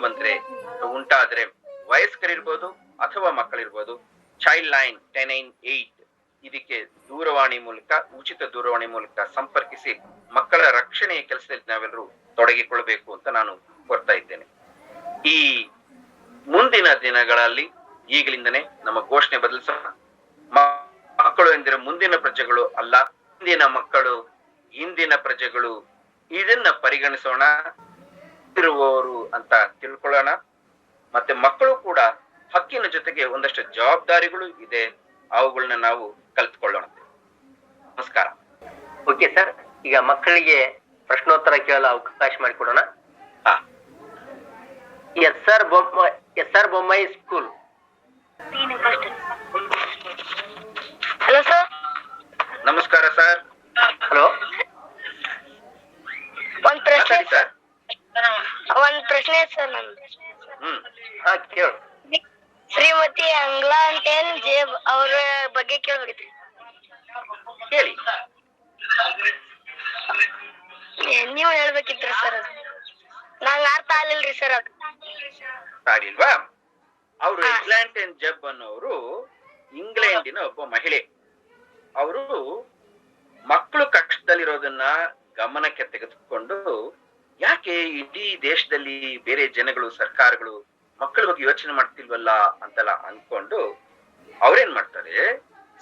ಉಂಟಾದ್ರೆ ವಯಸ್ಕರಿರ್ಬೋದು ಅಥವಾ ಮಕ್ಕಳಿರ್ಬೋದು, ಚೈಲ್ಡ್ ಲೈನ್ 1098 ಇದಕ್ಕೆ ದೂರವಾಣಿ ಮೂಲಕ, ಉಚಿತ ದೂರವಾಣಿ ಮೂಲಕ ಸಂಪರ್ಕಿಸಿ ಮಕ್ಕಳ ರಕ್ಷಣೆಯ ಕೆಲಸದಲ್ಲಿ ನಾವೆಲ್ಲರೂ ತೊಡಗಿಕೊಳ್ಬೇಕು ಅಂತ ನಾನು ಕೋರ್ತಾ ಇದ್ದೇನೆ. ಈ ಮುಂದಿನ ದಿನಗಳಲ್ಲಿ ಈಗಲಿಂದನೇ ನಮ್ಮ ಘೋಷಣೆ ಬದಲಿಸೋಣ. ಮಕ್ಕಳು ಎಂದರೆ ಮುಂದಿನ ಪ್ರಜೆಗಳು ಅಲ್ಲ, ಹಿಂದಿನ ಮಕ್ಕಳು ಹಿಂದಿನ ಪ್ರಜೆಗಳು. ಇದನ್ನ ಪರಿಗಣಿಸೋಣ, ಇರುವವರು ಅಂತ ತಿಳ್ಕೊಳ್ಳೋಣ. ಮತ್ತೆ ಮಕ್ಕಳು ಕೂಡ ಹಕ್ಕಿನ ಜೊತೆಗೆ ಒಂದಷ್ಟು ಜವಾಬ್ದಾರಿಗಳು ಇದೆ, ಅವುಗಳನ್ನ ನಾವು ಕಲ್ತ್ಕೊಳ್ಳೋಣ. ನಮಸ್ಕಾರ. ಓಕೆ ಸರ್, ಈಗ ಮಕ್ಕಳಿಗೆ ಪ್ರಶ್ನೋತ್ತರ ಕೇಳಲು ಅವಕಾಶ ಮಾಡಿಕೊಡೋಣ. S R Bommai school. Hello sir. ನಮಸ್ಕಾರ ಸರ್. ಹಲೋ. ಒಂದ್ ಪ್ರಶ್ನೆ ಸರ್ ನಂದು. ಕೇಳು. ಶ್ರೀಮತಿ ಅಂಗ್ಲಾಂಟೆನ್ ಜೇಬ್ ಅವರ ಬಗ್ಗೆ ಕೇಳ್ಬೇಕಿತ್ತು. ಹೇಳಿ. ನೀವು ಹೇಳ್ಬೇಕಿತ್ರಿ ಸರ್, ನಂಗೆ ಅರ್ಥ ಆಗ್ಲಿಲ್ರಿ ಸರ್. ಅದು ಆಗಿಲ್ವಾ? ಅವರು ಎಗ್ಲಾಂಟೆನ್ ಜೆಬ್ ಅನ್ನೋರು ಇಂಗ್ಲೆಂಡಿನ ಒಬ್ಬ ಮಹಿಳೆ. ಅವರು ಮಕ್ಕಳು ಕಷ್ಟದಲ್ಲಿರೋದನ್ನ ಗಮನಕ್ಕೆ ತೆಗೆದುಕೊಂಡು, ಯಾಕೆ ಇಡೀ ದೇಶದಲ್ಲಿ ಬೇರೆ ಜನಗಳು, ಸರ್ಕಾರಗಳು ಮಕ್ಕಳ ಬಗ್ಗೆ ಯೋಚನೆ ಮಾಡ್ತಿಲ್ವಲ್ಲ ಅಂತೆಲ್ಲ ಅನ್ಕೊಂಡು ಅವ್ರೇನ್ ಮಾಡ್ತಾರೆ,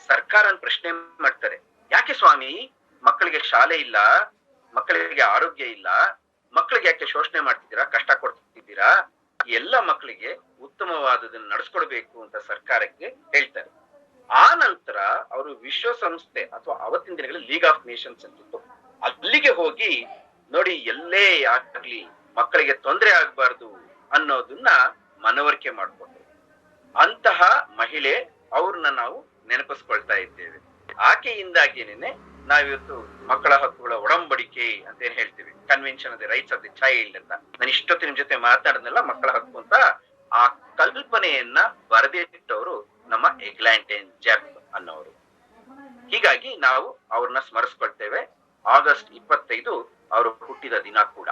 ಸರ್ಕಾರನ ಪ್ರಶ್ನೆ ಮಾಡ್ತಾರೆ. ಯಾಕೆ ಸ್ವಾಮಿ ಮಕ್ಕಳಿಗೆ ಶಾಲೆ ಇಲ್ಲ, ಮಕ್ಕಳಿಗೆ ಆರೋಗ್ಯ ಇಲ್ಲ, ಮಕ್ಕಳಿಗೆ ಯಾಕೆ ಶೋಷಣೆ ಮಾಡ್ತಿದ್ದೀರಾ, ಕಷ್ಟ ಕೊಡ್ತಿದ್ದೀರಾ? ಎಲ್ಲ ಮಕ್ಕಳಿಗೆ ಉತ್ತಮವಾದದನ್ನ ನಡೆಸ್ಕೊಡ್ಬೇಕು ಅಂತ ಸರ್ಕಾರಕ್ಕೆ ಹೇಳ್ತಾರೆ. ಆ ನಂತರ ಅವರು ವಿಶ್ವಸಂಸ್ಥೆ ಅಥವಾ ಅವತ್ತಿನ ದಿನಗಳಲ್ಲಿ ಲೀಗ್ ಆಫ್ ನೇಷನ್ಸ್ ಅಂತಿತ್ತು, ಅಲ್ಲಿಗೆ ಹೋಗಿ ನೋಡಿ, ಎಲ್ಲೇ ಆಗ್ಲಿ ಮಕ್ಕಳಿಗೆ ತೊಂದರೆ ಆಗ್ಬಾರ್ದು ಅನ್ನೋದನ್ನ ಮನವರಿಕೆ ಮಾಡ್ಕೊಂಡ್ರು. ಅಂತಹ ಮಹಿಳೆ, ಅವ್ರನ್ನ ನಾವು ನೆನಪಿಸ್ಕೊಳ್ತಾ ಇದ್ದೇವೆ. ಆಕೆಯಿಂದಾಗೇನೆ ನಾವಿವತ್ತು ಮಕ್ಕಳ ಹಕ್ಕುಗಳ ಒಡಂಬಡಿಕೆ ಅಂತ ಏನ್ ಹೇಳ್ತೀವಿ, convention of the rights of the child ಅಂತ. ನಾನು ಇಷ್ಟೊತ್ತು ನಿಮ್ ಜೊತೆ ಮಾತಾಡಿದ್ನಲ್ಲ ಮಕ್ಕಳ ಹಕ್ಕು ಅಂತ, ಆ ಕಲ್ಪನೆಯನ್ನ ಬರೆದಿಟ್ಟವರು ನಮ್ಮ ಎಗ್ಲಾಂಟೆನ್ ಜೆಬ್ ಅನ್ನೋರು. ಹೀಗಾಗಿ ನಾವು ಅವ್ರನ್ನ ಸ್ಮರಿಸ್ಕೊಳ್ತೇವೆ. ಆಗಸ್ಟ್ 25 ಅವರು ಹುಟ್ಟಿದ ದಿನ ಕೂಡ.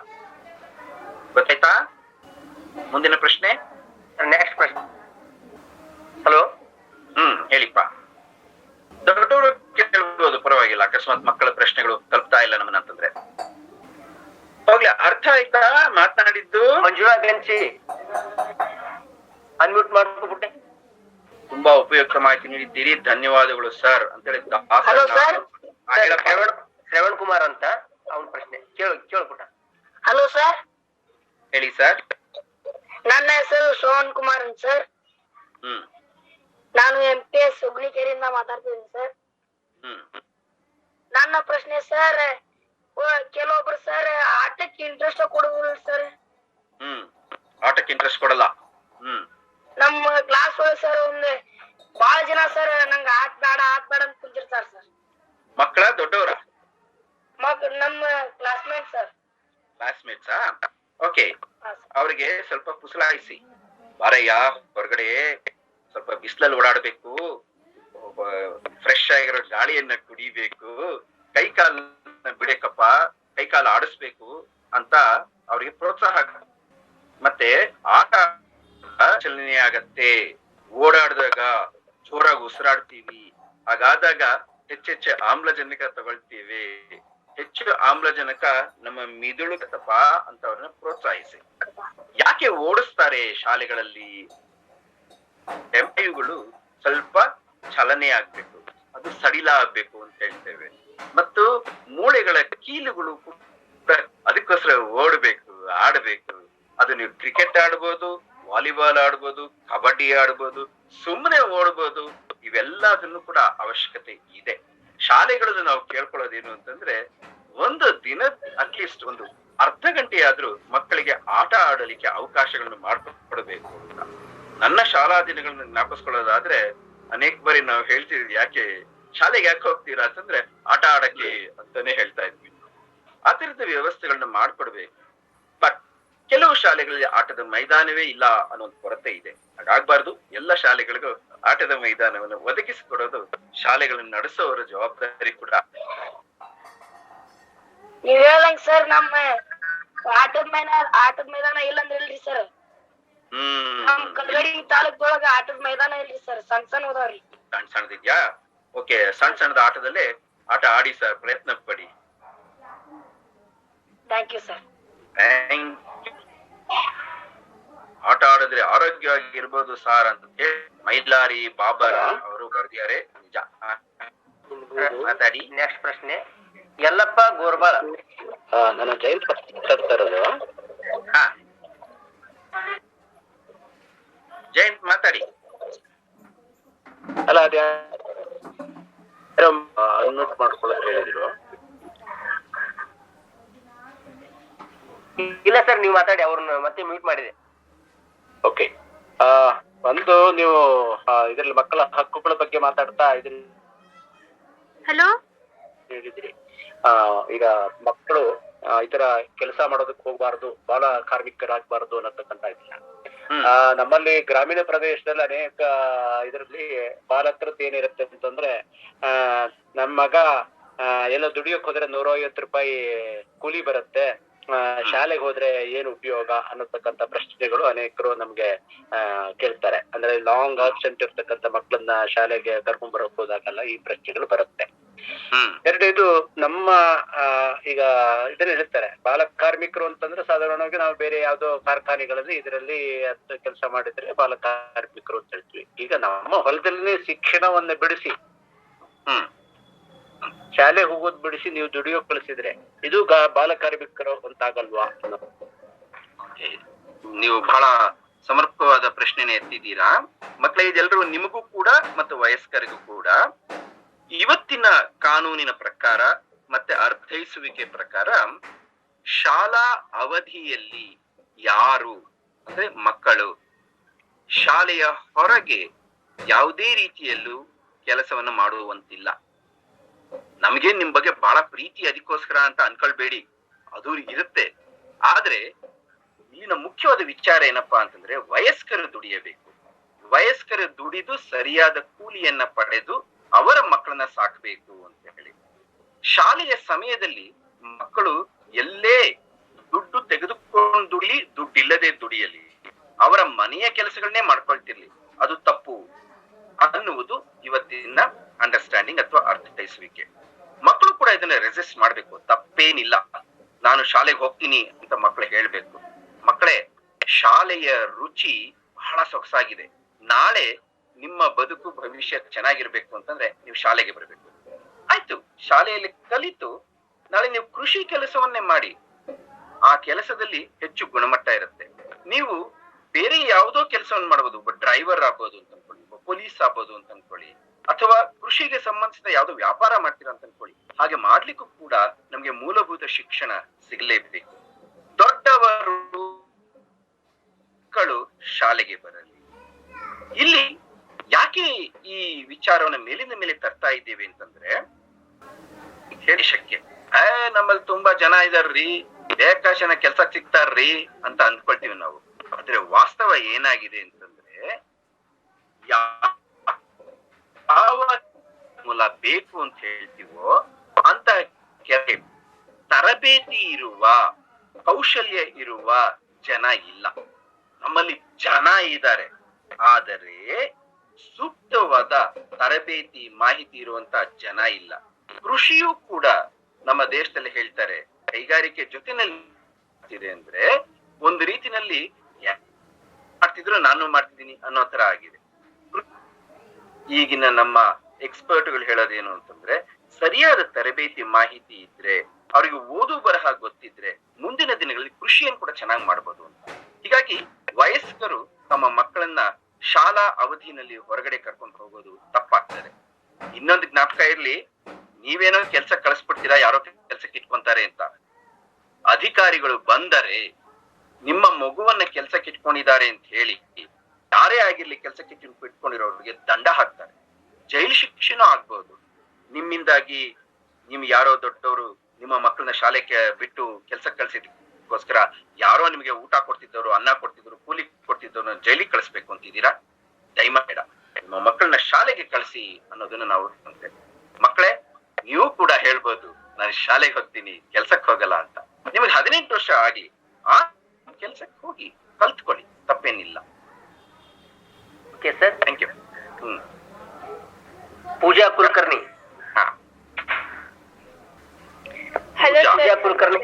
ಗೊತ್ತಾಯ್ತಾ? ಮುಂದಿನ ಪ್ರಶ್ನೆ. ನೆಕ್ಸ್ಟ್ ಪ್ರಶ್ನೆ. ಹಲೋ. ಹೇಳಿಪ್ಪ. ದೊಡ್ಡವರು ಕೇಳ್ಬೋದು, ಪರವಾಗಿಲ್ಲ. ಅಕಸ್ಮಾತ್ ಮಕ್ಕಳ ಪ್ರಶ್ನೆಗಳು ತಲುಪ್ತಾ ಇಲ್ಲ ನಮ್ಮನ್ನಂತಂದ್ರೆ ಹೋಗ್ಲಿ. ಅರ್ಥ ಆಯ್ತಾ ಮಾತನಾಡಿದ್ದು? ಮಂಜುಳಾ ಗಂಚಿ. ಪುಟ್ಟೆ. ತುಂಬಾ ಉಪಯುಕ್ತ ಮಾಹಿತಿ ನೀಡಿದ್ದೀರಿ, ಧನ್ಯವಾದಗಳು ಸರ್ ಅಂತೇಳಿ ಹಲೋ ಸರ್, ಶ್ರವಣ್ ಕುಮಾರ್ ಅಂತ ಅವನ ಪ್ರಶ್ನೆ ಕೇಳು ಪುಟ್ಟ. ಹಲೋ ಸರ್, ಹೇಳಿ ಸರ್. ನನ್ನ ಹೆಸರು ಶ್ರವಣ್ ಕುಮಾರ್ ಅಂತ ಸರ್. ನಾನು MPS ಹುಬ್ಳಿಕೇರಿಯಿಂದ ಮಾತಾಡ್ತಿದ್ದೀನಿ ಸರ್. ನನ್ನ ಪ್ರಶ್ನೆ ಸರ್, ಕೆಲವೊಬ್ರು ಸರ್ ಆಟಕ್ಕೆ ಇಂಟ್ರೆಸ್ಟ್ ಕೊಡುದಿಲ್ಲ ಸರ್. ಆಟಕ್ಕೆ ಇಂಟ್ರೆಸ್ಟ್ ಕೊಡಲ್ಲ. ನಮ್ಮ ಕ್ಲಾಸ್ ಒಳಗೆ ಸರ್ ಒಂದ್ ಬಾಳ ಜನ ಸರ್ ನಂಗ ಆಟ ಬೇಡ ಅಂತ ಕುಂತಿರ್ತಾರ ಸರ್. ಮಕ್ಕಳ ದೊಡ್ಡವರ? ನಮ್ಮ ಕ್ಲಾಸ್ಮೇಟ್ ಸರ್. ಕ್ಲಾಸ್ಮೇಟ್ಸಾ? ಓಕೆ, ಅವ್ರಿಗೆ ಸ್ವಲ್ಪ ಪುಸಲಾಯಿಸಿ, ಬಾರಯ್ಯ ಹೊರಗಡೆ ಸ್ವಲ್ಪ ಬಿಸಿಲಲ್ಲಿ ಓಡಾಡ್ಬೇಕು, ಫ್ರೆಶ್ ಆಗಿರೋ ಗಾಳಿಯನ್ನ ಕುಡಿಬೇಕು, ಕೈಕಾಲನ್ನ ಬಿಡಬೇಕಪ್ಪ, ಕೈಕಾಲು ಆಡಿಸ್ಬೇಕು ಅಂತ ಅವ್ರಿಗೆ ಪ್ರೋತ್ಸಾಹ. ಮತ್ತೆ ಆಟ ಚಲನೆ ಆಗತ್ತೆ, ಓಡಾಡಿದಾಗ ಜೋರಾಗಿ ಉಸಿರಾಡ್ತೀವಿ, ಹಾಗಾದಾಗ ಹೆಚ್ಚೆಚ್ಚು ಆಮ್ಲಜನಕ ತಗೊಳ್ತೀವಿ, ಹೆಚ್ಚು ಆಮ್ಲಜನಕ ನಮ್ಮ ಮಿದುಳುಗತ್ತಪ್ಪ ಅಂತ ಅವ್ರನ್ನ ಪ್ರೋತ್ಸಾಹಿಸಿ. ಯಾಕೆ ಓಡಿಸ್ತಾರೆ ಶಾಲೆಗಳಲ್ಲಿ? ಎಂಪಿಯುಗಳು ಸ್ವಲ್ಪ ಚಲನೆ ಆಗ್ಬೇಕು, ಅದು ಸಡಿಲ ಆಗ್ಬೇಕು ಅಂತ ಹೇಳ್ತೇವೆ. ಮತ್ತು ಮೂಳೆಗಳ ಕೀಲುಗಳು ಅದಕ್ಕೋಸ್ಕರ ಓಡ್ಬೇಕು, ಆಡ್ಬೇಕು. ಅದು ನೀವು ಕ್ರಿಕೆಟ್ ಆಡ್ಬೋದು, ವಾಲಿಬಾಲ್ ಆಡ್ಬೋದು, ಕಬಡ್ಡಿ ಆಡ್ಬೋದು, ಸುಮ್ಮನೆ ಓಡ್ಬೋದು. ಇವೆಲ್ಲದನ್ನು ಕೂಡ ಅವಶ್ಯಕತೆ ಇದೆ. ಶಾಲೆಗಳಲ್ಲಿ ನಾವು ಕೇಳ್ಕೊಳ್ಳೋದೇನು ಅಂತಂದ್ರೆ, ಒಂದು ದಿನ ಅಟ್ಲೀಸ್ಟ್ ಒಂದು ಅರ್ಧ ಗಂಟೆ ಆದ್ರೂ ಮಕ್ಕಳಿಗೆ ಆಟ ಆಡಲಿಕ್ಕೆ ಅವಕಾಶಗಳನ್ನು ಮಾಡಿಕೊಡ್ಬೇಕು ಅಂತ. ನನ್ನ ಶಾಲಾ ದಿನಗಳನ್ನ ಜ್ಞಾಪಿಸ್ಕೊಳ್ಳೋದಾದ್ರೆ ಅನೇಕ ಬಾರಿ ನಾವು ಹೇಳ್ತಿದ್ವಿ, ಯಾಕೆ ಶಾಲೆಗೆ ಯಾಕೆ ಹೋಗ್ತೀರಾ ಅಂತಂದ್ರೆ ಆಟ ಆಡಕ್ಕೆ ಅಂತಾನೆ ಹೇಳ್ತಾ ಇದ್ವಿ. ಆ ತರದ ವ್ಯವಸ್ಥೆಗಳನ್ನ ಮಾಡ್ಕೊಡ್ಬೇಕು. ಬಟ್ ಕೆಲವು ಶಾಲೆಗಳಲ್ಲಿ ಆಟದ ಮೈದಾನವೇ ಇಲ್ಲ ಅನ್ನೋ ಕೊರತೆ ಇದೆ. ಹಾಗಾಗ್ಬಾರ್ದು. ಎಲ್ಲ ಶಾಲೆಗಳಿಗೂ ಆಟದ ಮೈದಾನವನ್ನು ಒದಗಿಸಿಕೊಡೋದು ಶಾಲೆಗಳನ್ನು ನಡೆಸೋರ ಜವಾಬ್ದಾರಿ ಕೂಡ. ನೀವ್ ಹೇಳ್ದಂಗ ಸರ್, ನಮ್ಮ ಆಟದ ಮೈದಾನ ಇಲ್ಲ ಅಂದ್ರೆ ಇಲ್ರಿ ಸರ್. ನಮ್ ಕಲ್ಗಡಿ ತಾಲೂಕ್ದೊಳಗ ಆಟದ ಮೈದಾನ ಇಲ್ರಿ ಸರ್, ಸಣ್ಣ ಹೋದವ್ರಿ. ಸಣ್ಣದಿದ್ಯಾ? ಓಕೆ, ಸಣ್ಣದ ಆಟದಲ್ಲೇ ಆಟ ಆಡಿ ಸರ್, ಪ್ರಯತ್ನ ಪಡಿ. Thank you sir. ಆಟ ಆಡಿದ್ರೆ ಆರೋಗ್ಯವಾಗಿರ್ಬೋದು ಸಾರ್ ಅಂತ ಹೇಳಿ ಮೈಲಾರಿ ಬಾಬರ್ ಅವರು ಬರ್ದಿದ್ದಾರೆ. ನಿಜ. ಮಾತಾಡಿ. ನೆಕ್ಸ್ಟ್ ಪ್ರಶ್ನೆ, ಯಲ್ಲಪ್ಪ ಗೋರ್ಬಾಳ. ನಾನು ಜಯಂತ್ ಮಾತಾಡ್ತಾರದು. ಹಾ, ಜಯಂತ್ ಮಾತಾಡಿ. ಅಲ್ಲ, ಅದೇ ಅನ್ಮ್ಯೂಟ್ ಮಾಡ್ಕೊಳಕ್ ಹೇಳಿದ್ರು. ಇಲ್ಲ ಸರ್, ನೀವು ಮಾತಾಡಿ, ಅವ್ರನ್ನ ಮತ್ತೆ ಮ್ಯೂಟ್ ಮಾಡಿದೆ. ಓಕೆ, ಒಂದು ನೀವು ಇದ್ರಲ್ಲಿ ಮಕ್ಕಳ ಹಕ್ಕುಗಳ ಬಗ್ಗೆ ಮಾತಾಡ್ತಾ ಇದ್ರಿ. ಹಲೋ, ಹೇಳಿದ್ರಿ ಈಗ ಮಕ್ಕಳು ಈ ತರ ಕೆಲಸ ಮಾಡೋದಕ್ಕೆ ಹೋಗ್ಬಾರ್ದು, ಬಾಲ ಕಾರ್ಮಿಕರಾಗಬಾರ್ದು ಅನ್ನತಕ್ಕಂತ ಇದೆಯಲ್ಲ. ನಮ್ಮಲ್ಲಿ ಗ್ರಾಮೀಣ ಪ್ರದೇಶದಲ್ಲಿ ಅನೇಕ ಇದರಲ್ಲಿ ಬಾಲಕರದ್ದು ಏನಿರುತ್ತೆ ಅಂತಂದ್ರೆ, ನಮ್ ಮಗ ಎಲ್ಲ ದುಡಿಯೋಕ್ ಹೋದ್ರೆ 150 ರೂಪಾಯಿ ಕೂಲಿ ಬರುತ್ತೆ, ಶಾಲೆಗೆ ಹೋದ್ರೆ ಏನು ಉಪಯೋಗ ಅನ್ನತಕ್ಕಂತ ಪ್ರಶ್ನೆಗಳು ಅನೇಕರು ನಮ್ಗೆ ಕೇಳ್ತಾರೆ. ಅಂದ್ರೆ ಲಾಂಗ್ ಆಬ್ಸೆಂಟ್ ಇರ್ತಕ್ಕಂಥ ಮಕ್ಕಳನ್ನ ಶಾಲೆಗೆ ಕರ್ಕೊಂಡ್ ಬರಕ್ ಹೋದಾಗಲ್ಲ ಈ ಪ್ರಶ್ನೆಗಳು ಬರುತ್ತೆ. ಎರಡನೇದು, ನಮ್ಮ ಈಗ ಇದನ್ನ ಹೇಳ್ತಾರೆ ಬಾಲ ಕಾರ್ಮಿಕರು ಅಂತಂದ್ರೆ ಸಾಧಾರಣವಾಗಿ ನಾವು ಬೇರೆ ಯಾವ್ದೋ ಕಾರ್ಖಾನೆಗಳಲ್ಲಿ ಇದರಲ್ಲಿ ಕೆಲಸ ಮಾಡಿದ್ರೆ ಬಾಲ ಕಾರ್ಮಿಕರು ಅಂತ ಹೇಳ್ತೀವಿ. ಈಗ ನಮ್ಮ ಹೊಲದಲ್ಲಿ ಶಿಕ್ಷಣವನ್ನ ಬಿಡಿಸಿ ಶಾಲೆ ಹೋಗೋದ್ ಬಿಡಿಸಿ ನೀವು ದುಡಿಯೋ ಕಳಿಸಿದ್ರೆ ಇದು ಬಾಲ ಕಾರ್ಮಿಕರು ಅಂತಾಗಲ್ವಾ? ನೀವು ಬಹಳ ಸಮರ್ಪಕವಾದ ಪ್ರಶ್ನೆನೇ ಎತ್ತಿದ್ದೀರಾ. ಮಕ್ಕಳ, ಇದೆಲ್ಲರೂ ನಿಮಗೂ ಕೂಡ ಮತ್ತು ವಯಸ್ಕರಿಗೂ ಕೂಡ ಇವತ್ತಿನ ಕಾನೂನಿನ ಪ್ರಕಾರ ಮತ್ತೆ ಅರ್ಥೈಸುವಿಕೆ ಪ್ರಕಾರ ಶಾಲಾ ಅವಧಿಯಲ್ಲಿ ಯಾರು ಅಂದ್ರೆ ಮಕ್ಕಳು ಶಾಲೆಯ ಹೊರಗೆ ಯಾವುದೇ ರೀತಿಯಲ್ಲೂ ಕೆಲಸವನ್ನ ಮಾಡುವಂತಿಲ್ಲ. ನಮ್ಗೆ ನಿಮ್ ಬಗ್ಗೆ ಬಹಳ ಪ್ರೀತಿ ಅದಕ್ಕೋಸ್ಕರ ಅಂತ ಅನ್ಕೊಳ್ಬೇಡಿ, ಅದು ಇರುತ್ತೆ. ಆದ್ರೆ ಇಲ್ಲಿನ ಮುಖ್ಯವಾದ ವಿಚಾರ ಏನಪ್ಪಾ ಅಂತಂದ್ರೆ, ವಯಸ್ಕರು ದುಡಿಯಬೇಕು. ವಯಸ್ಕರು ದುಡಿದು ಸರಿಯಾದ ಕೂಲಿಯನ್ನ ಪಡೆದು ಅವರ ಮಕ್ಕಳನ್ನ ಸಾಕಬೇಕು ಅಂತ ಹೇಳಿ. ಶಾಲೆಯ ಸಮಯದಲ್ಲಿ ಮಕ್ಕಳು ಎಲ್ಲೇ ದುಡ್ಡು ತೆಗೆದುಕೊಂಡು ದುಡಿಲಿ, ದುಡ್ಡಿಲ್ಲದೆ ದುಡಿಯಲಿ, ಅವರ ಮನೆಯ ಕೆಲಸಗಳನ್ನೇ ಮಾಡ್ಕೊಳ್ತಿರ್ಲಿ, ಅದು ತಪ್ಪು ಅನ್ನುವುದು ಇವತ್ತಿನ ಅಂಡರ್ಸ್ಟ್ಯಾಂಡಿಂಗ್ ಅಥವಾ ಅರ್ಥೈಸುವಿಕೆ. ಮಕ್ಕಳು ಕೂಡ ಇದನ್ನ ರೆಸಿಸ್ಟ್ ಮಾಡ್ಬೇಕು, ತಪ್ಪೇನಿಲ್ಲ. ನಾನು ಶಾಲೆಗೆ ಹೋಗ್ತೀನಿ ಅಂತ ಮಕ್ಕಳು ಹೇಳ್ಬೇಕು. ಮಕ್ಕಳೇ, ಶಾಲೆಯ ರುಚಿ ಬಹಳ ಸೊಗಸಾಗಿದೆ. ನಾಳೆ ನಿಮ್ಮ ಬದುಕು ಭವಿಷ್ಯ ಚೆನ್ನಾಗಿರ್ಬೇಕು ಅಂತಂದ್ರೆ ನೀವು ಶಾಲೆಗೆ ಬರಬೇಕು. ಆಯ್ತು, ಶಾಲೆಯಲ್ಲಿ ಕಲಿತು ನಾಳೆ ನೀವು ಕೃಷಿ ಕೆಲಸವನ್ನೇ ಮಾಡಿ. ಆ ಕೆಲಸದಲ್ಲಿ ಹೆಚ್ಚು ಗುಣಮಟ್ಟ ಇರುತ್ತೆ. ನೀವು ಬೇರೆ ಯಾವುದೋ ಕೆಲಸವನ್ನು ಮಾಡಬಹುದು. ಒಬ್ಬ ಡ್ರೈವರ್ ಆಗ್ಬೋದು ಅಂತ ಅನ್ಕೊಳ್ಳಿ, ಒಬ್ಬ ಪೊಲೀಸ್ ಆಗ್ಬೋದು ಅಂತ ಅನ್ಕೊಳ್ಳಿ, ಅಥವಾ ಕೃಷಿಗೆ ಸಂಬಂಧಿಸಿದ ಯಾವುದೋ ವ್ಯಾಪಾರ ಮಾಡ್ತೀರಾ ಅಂತ ಅನ್ಕೊಳ್ಳಿ. ಹಾಗೆ ಮಾಡ್ಲಿಕ್ಕೂ ಕೂಡ ನಮ್ಗೆ ಮೂಲಭೂತ ಶಿಕ್ಷಣ ಸಿಗಲೇಬೇಕು. ದೊಡ್ಡವರು ಮಕ್ಕಳು ಶಾಲೆಗೆ ಬರಲಿ. ಇಲ್ಲಿ ಯಾಕೆ ಈ ವಿಚಾರವನ್ನ ಮೇಲಿಂದ ಮೇಲೆ ತರ್ತಾ ಇದ್ದೇವೆ ಅಂತಂದ್ರೆ, ದೇಶಕ್ಕೆ ನಮ್ಮಲ್ಲಿ ತುಂಬಾ ಜನ ಇದಾರ್ರಿ, ಬೇಕಾಶನ ಕೆಲ್ಸ ಸಿಗ್ತಾರ್ರಿ ಅಂತ ಅಂದ್ಕೊಳ್ತೀವಿ ನಾವು. ಆದ್ರೆ ವಾಸ್ತವ ಏನಾಗಿದೆ ಅಂತಂದ್ರೆ, ಯಾವ ಮೂಲ ಬೇಕು ಅಂತ ಹೇಳ್ತೀವೋ ಅಂತ ತರಬೇತಿ ಇರುವ, ಕೌಶಲ್ಯ ಇರುವ ಜನ ಇಲ್ಲ. ನಮ್ಮಲ್ಲಿ ಜನ ಇದ್ದಾರೆ, ಆದರೆ ಸೂಕ್ತವಾದ ತರಬೇತಿ ಮಾಹಿತಿ ಇರುವಂತ ಜನ ಇಲ್ಲ. ಕೃಷಿಯೂ ಕೂಡ ನಮ್ಮ ದೇಶದಲ್ಲಿ ಹೇಳ್ತಾರೆ ಕೈಗಾರಿಕೆ ಜೊತೆನಲ್ಲಿ ಅಂದ್ರೆ ಒಂದು ರೀತಿನಲ್ಲಿ ಮಾಡ್ತಿದ್ರು ನಾನು ಮಾಡ್ತಿದ್ದೀನಿ ಅನ್ನೋ ತರ ಆಗಿದೆ. ಈಗಿನ ನಮ್ಮ ಎಕ್ಸ್ಪರ್ಟ್ಗಳು ಹೇಳೋದೇನು ಅಂತಂದ್ರೆ, ಸರಿಯಾದ ತರಬೇತಿ ಮಾಹಿತಿ ಇದ್ರೆ, ಅವ್ರಿಗೆ ಓದು ಬರಹ ಗೊತ್ತಿದ್ರೆ ಮುಂದಿನ ದಿನಗಳಲ್ಲಿ ಕೃಷಿಯನ್ನು ಕೂಡ ಚೆನ್ನಾಗಿ ಮಾಡ್ಬೋದು ಅಂತ. ಹೀಗಾಗಿ ವಯಸ್ಕರು ತಮ್ಮ ಮಕ್ಕಳನ್ನ ಶಾಲಾ ಅವಧಿನಲ್ಲಿ ಹೊರಗಡೆ ಕರ್ಕೊಂಡು ಹೋಗೋದು ತಪ್ಪಾಗ್ತದೆ. ಇನ್ನೊಂದು ಜ್ಞಾಪಕ ಇರ್ಲಿ, ನೀವೇನೋ ಕೆಲ್ಸ ಕಳಿಸ್ಬಿಡ್ತೀರಾ, ಯಾರೋ ಕೆಲ್ಸಕ್ಕೆ ಇಟ್ಕೊಂತಾರೆ ಅಂತ. ಅಧಿಕಾರಿಗಳು ಬಂದರೆ ನಿಮ್ಮ ಮಗುವನ್ನ ಕೆಲ್ಸಕ್ಕೆ ಇಟ್ಕೊಂಡಿದ್ದಾರೆ ಅಂತ ಹೇಳಿ ಯಾರೇ ಆಗಿರ್ಲಿ ಕೆಲ್ಸಕ್ಕೆ ಇಟ್ಕೊಂಡಿರೋರಿಗೆ ದಂಡ ಹಾಕ್ತಾರೆ, ಜೈಲು ಶಿಕ್ಷೆನೂ ಆಗ್ಬಹುದು. ನಿಮ್ಮಿಂದಾಗಿ ನಿಮ್ ಯಾರೋ ದೊಡ್ಡವರು ನಿಮ್ಮ ಮಕ್ಕಳನ್ನ ಶಾಲೆಗೆ ಬಿಟ್ಟು ಕೆಲ್ಸಕ್ಕೆ ಕಳ್ಸಿದಕ್ಕೋಸ್ಕರ ಯಾರೋ ನಿಮ್ಗೆ ಊಟ ಕೊಡ್ತಿದ್ದವರು, ಅನ್ನ ಕೊಡ್ತಿದ್ರು, ಕೂಲಿ ಕೊಡ್ತಿದ್ದವ್ರನ್ನ ಜೈಲಿಗೆ ಕಳಿಸ್ಬೇಕು ಅಂತಿದ್ದೀರಾ? ದಯಮಾಡಿ ನಿಮ್ಮ ಮಕ್ಕಳನ್ನ ಶಾಲೆಗೆ ಕಳಿಸಿ ಅನ್ನೋದನ್ನ ನಾವು ಹೇಳ್ತೇವೆ. ಮಕ್ಕಳೇ, ನೀವು ಕೂಡ ಹೇಳ್ಬೋದು ನಾನು ಶಾಲೆಗೆ ಹೋಗ್ತೀನಿ, ಕೆಲ್ಸಕ್ಕೆ ಹೋಗಲ್ಲ ಅಂತ. ನಿಮಗೆ 18 ವರ್ಷ ಆಗಿ ಆ ಕೆಲ್ಸಕ್ಕೆ ಹೋಗಿ ಕಲ್ತ್ಕೊಳ್ಳಿ, ತಪ್ಪೇನಿಲ್ಲ. Okay sir, thank you. Pooja Kulkarni. ಹಾ, hello Pooja Kulkarni.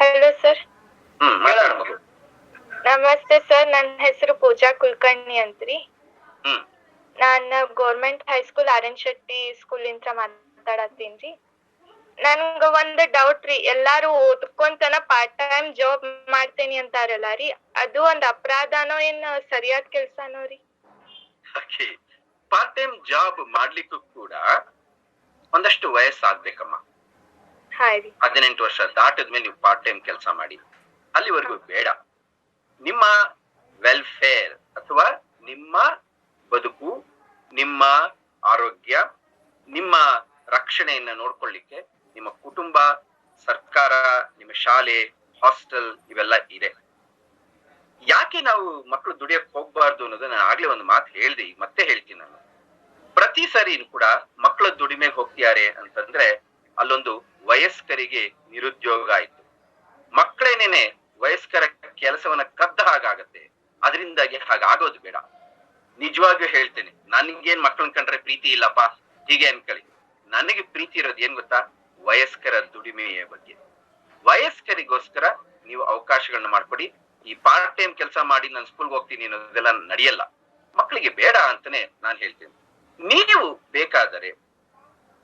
Hello sir. ಮಾತಾಡ್ಬೋದು. ನಮಸ್ತೆ ಸರ್, ನನ್ನ ಹೆಸರು ಪೂಜಾ ಕುಲಕರ್ಣಿ ಅಂತ್ರಿ. ಹ್ಮ್ ನಾನು ಗೌರ್ಮೆಂಟ್ ಹೈಸ್ಕೂಲ್ ಆರ್.ಎನ್. ಶೆಟ್ಟಿ ಸ್ಕೂಲಿಂದ ಮಾತಾಡತ್ತೀನ್ರಿ. ನನ್ಗ ಒಂದ್ ಡೌಟ್ ರೀ, ಎಲ್ಲಾರು ಓದ್ಕೊಂತನ ಪಾರ್ಟ್ ಟೈಮ್ ಜಾಬ್ ಮಾಡ್ತೇನಿ ಅಂತಾರಲ್ಲ ರೀ, ಅದು ಒಂದ್ ಅಪರಾಧನೋ ಏನ್ ಸರಿಯಾದ ಕೆಲ್ಸನೋ ರೀ? ಪಾರ್ಟ್ ಟೈಮ್ ಜಾಬ್ ಮಾಡ್ಲಿಕ್ಕೂ ಕೂಡ ಒಂದಷ್ಟು ವಯಸ್ಸಾಗ್ಬೇಕಮ್ಮ. 18 ವರ್ಷ ದಾಟದ್ಮೇಲೆ ನೀವು ಪಾರ್ಟ್ ಟೈಮ್ ಕೆಲಸ ಮಾಡಿ. ಅಲ್ಲಿವರೆಗೂ ಬೇಡ. ನಿಮ್ಮ ವೆಲ್ಫೇರ್ ಅಥವಾ ನಿಮ್ಮ ಬದುಕು, ನಿಮ್ಮ ಆರೋಗ್ಯ, ನಿಮ್ಮ ರಕ್ಷಣೆಯನ್ನ ನೋಡ್ಕೊಳ್ಳಿಕ್ಕೆ ನಿಮ್ಮ ಕುಟುಂಬ, ಸರ್ಕಾರ, ನಿಮ್ಮ ಶಾಲೆ, ಹಾಸ್ಟೆಲ್ ಇವೆಲ್ಲ ಇದೆ. ಯಾಕೆ ನಾವು ಮಕ್ಕಳು ದುಡಿಯಕ್ ಹೋಗ್ಬಾರ್ದು ಅನ್ನೋದನ್ನ ನಾನು ಆಗ್ಲೇ ಒಂದು ಮಾತು ಹೇಳ್ದೆ, ಈಗ ಮತ್ತೆ ಹೇಳ್ತೀನಿ ನಾನು. ಪ್ರತಿ ಸರಿ ಕೂಡ ಮಕ್ಕಳ ದುಡಿಮೆಗೆ ಹೋಗ್ತಿದ್ದಾರೆ ಅಂತಂದ್ರೆ ಅಲ್ಲೊಂದು ವಯಸ್ಕರಿಗೆ ನಿರುದ್ಯೋಗ ಆಯ್ತು. ಮಕ್ಕಳೇನೇನೆ ವಯಸ್ಕರ ಕೆಲಸವನ್ನ ಕದ್ದ ಹಾಗಾಗತ್ತೆ. ಅದರಿಂದಾಗಿ ಹಾಗಾಗೋದು ಬೇಡ. ನಿಜವಾಗಿಯೂ ಹೇಳ್ತೇನೆ, ನನ್ಗೇನ್ ಮಕ್ಕಳನ್ನ ಕಂಡ್ರೆ ಪ್ರೀತಿ ಇಲ್ಲಪ್ಪ ಹೀಗೆ ಅನ್ಕೊಳ್ಳಿ. ನನಗೆ ಪ್ರೀತಿ ಇರೋದು ಏನ್ ಗೊತ್ತಾ? ವಯಸ್ಕರ ದುಡಿಮೆಯ ಬಗ್ಗೆ. ವಯಸ್ಕರಿಗೋಸ್ಕರ ನೀವು ಅವಕಾಶಗಳನ್ನ ಮಾಡ್ಕೊಡಿ. ಈ ಪಾರ್ಟ್ ಟೈಮ್ ಕೆಲಸ ಮಾಡಿ ನಾನು ಸ್ಕೂಲ್ಗೆ ಹೋಗ್ತೀನಿ ಅನ್ನೋದೆಲ್ಲ ನಡೆಯಲ್ಲ. ಮಕ್ಕಳಿಗೆ ಬೇಡ ಅಂತಾನೆ ನಾನು ಹೇಳ್ತೇನೆ. ನೀವು ಬೇಕಾದರೆ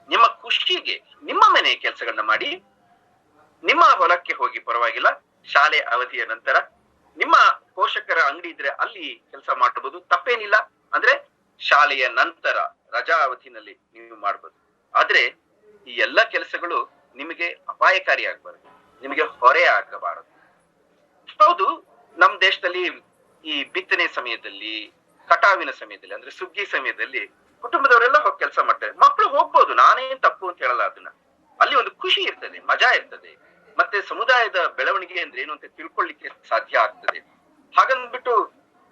ನಿಮ್ಮ ಖುಷಿಗೆ ನಿಮ್ಮ ಮನೆ ಕೆಲಸಗಳನ್ನ ಮಾಡಿ, ನಿಮ್ಮ ಹೊಲಕ್ಕೆ ಹೋಗಿ ಪರವಾಗಿಲ್ಲ. ಶಾಲೆ ಅವಧಿಯ ನಂತರ ನಿಮ್ಮ ಪೋಷಕರ ಅಂಗಡಿ ಇದ್ರೆ ಅಲ್ಲಿ ಕೆಲಸ ಮಾಡಬಹುದು, ತಪ್ಪೇನಿಲ್ಲ. ಅಂದ್ರೆ ಶಾಲೆಯ ನಂತರ ರಜಾ ಅವಧಿನಲ್ಲಿ ನೀವು ಮಾಡಬಹುದು. ಆದ್ರೆ ಈ ಎಲ್ಲ ಕೆಲಸಗಳು ನಿಮಗೆ ಅಪಾಯಕಾರಿ ಆಗಬಾರದು, ನಿಮಗೆ ಹೊರೆ ಆಗಬಾರದು. ಹೌದು, ನಮ್ಮ ದೇಶದಲ್ಲಿ ಈ ಬಿತ್ತನೆ ಸಮಯದಲ್ಲಿ, ಕಟಾವಿನ ಸಮಯದಲ್ಲಿ, ಅಂದ್ರೆ ಸುಗ್ಗಿ ಸಮಯದಲ್ಲಿ ಕುಟುಂಬದವರೆಲ್ಲ ಹೋಗಿ ಕೆಲಸ ಮಾಡ್ತಾರೆ. ಮಕ್ಕಳು ಹೋಗ್ಬೋದು, ನಾನೇನ್ ತಪ್ಪು ಅಂತ ಹೇಳಲ್ಲ. ಅದನ್ನ ಅಲ್ಲಿ ಒಂದು ಖುಷಿ ಇರ್ತದೆ, ಮಜಾ ಇರ್ತದೆ. ಮತ್ತೆ ಸಮುದಾಯದ ಬೆಳವಣಿಗೆ ಅಂದ್ರೆ ಏನು ಅಂತ ತಿಳ್ಕೊಳ್ಳಿಕ್ಕೆ ಸಾಧ್ಯ ಆಗ್ತದೆ. ಹಾಗಂದ್ಬಿಟ್ಟು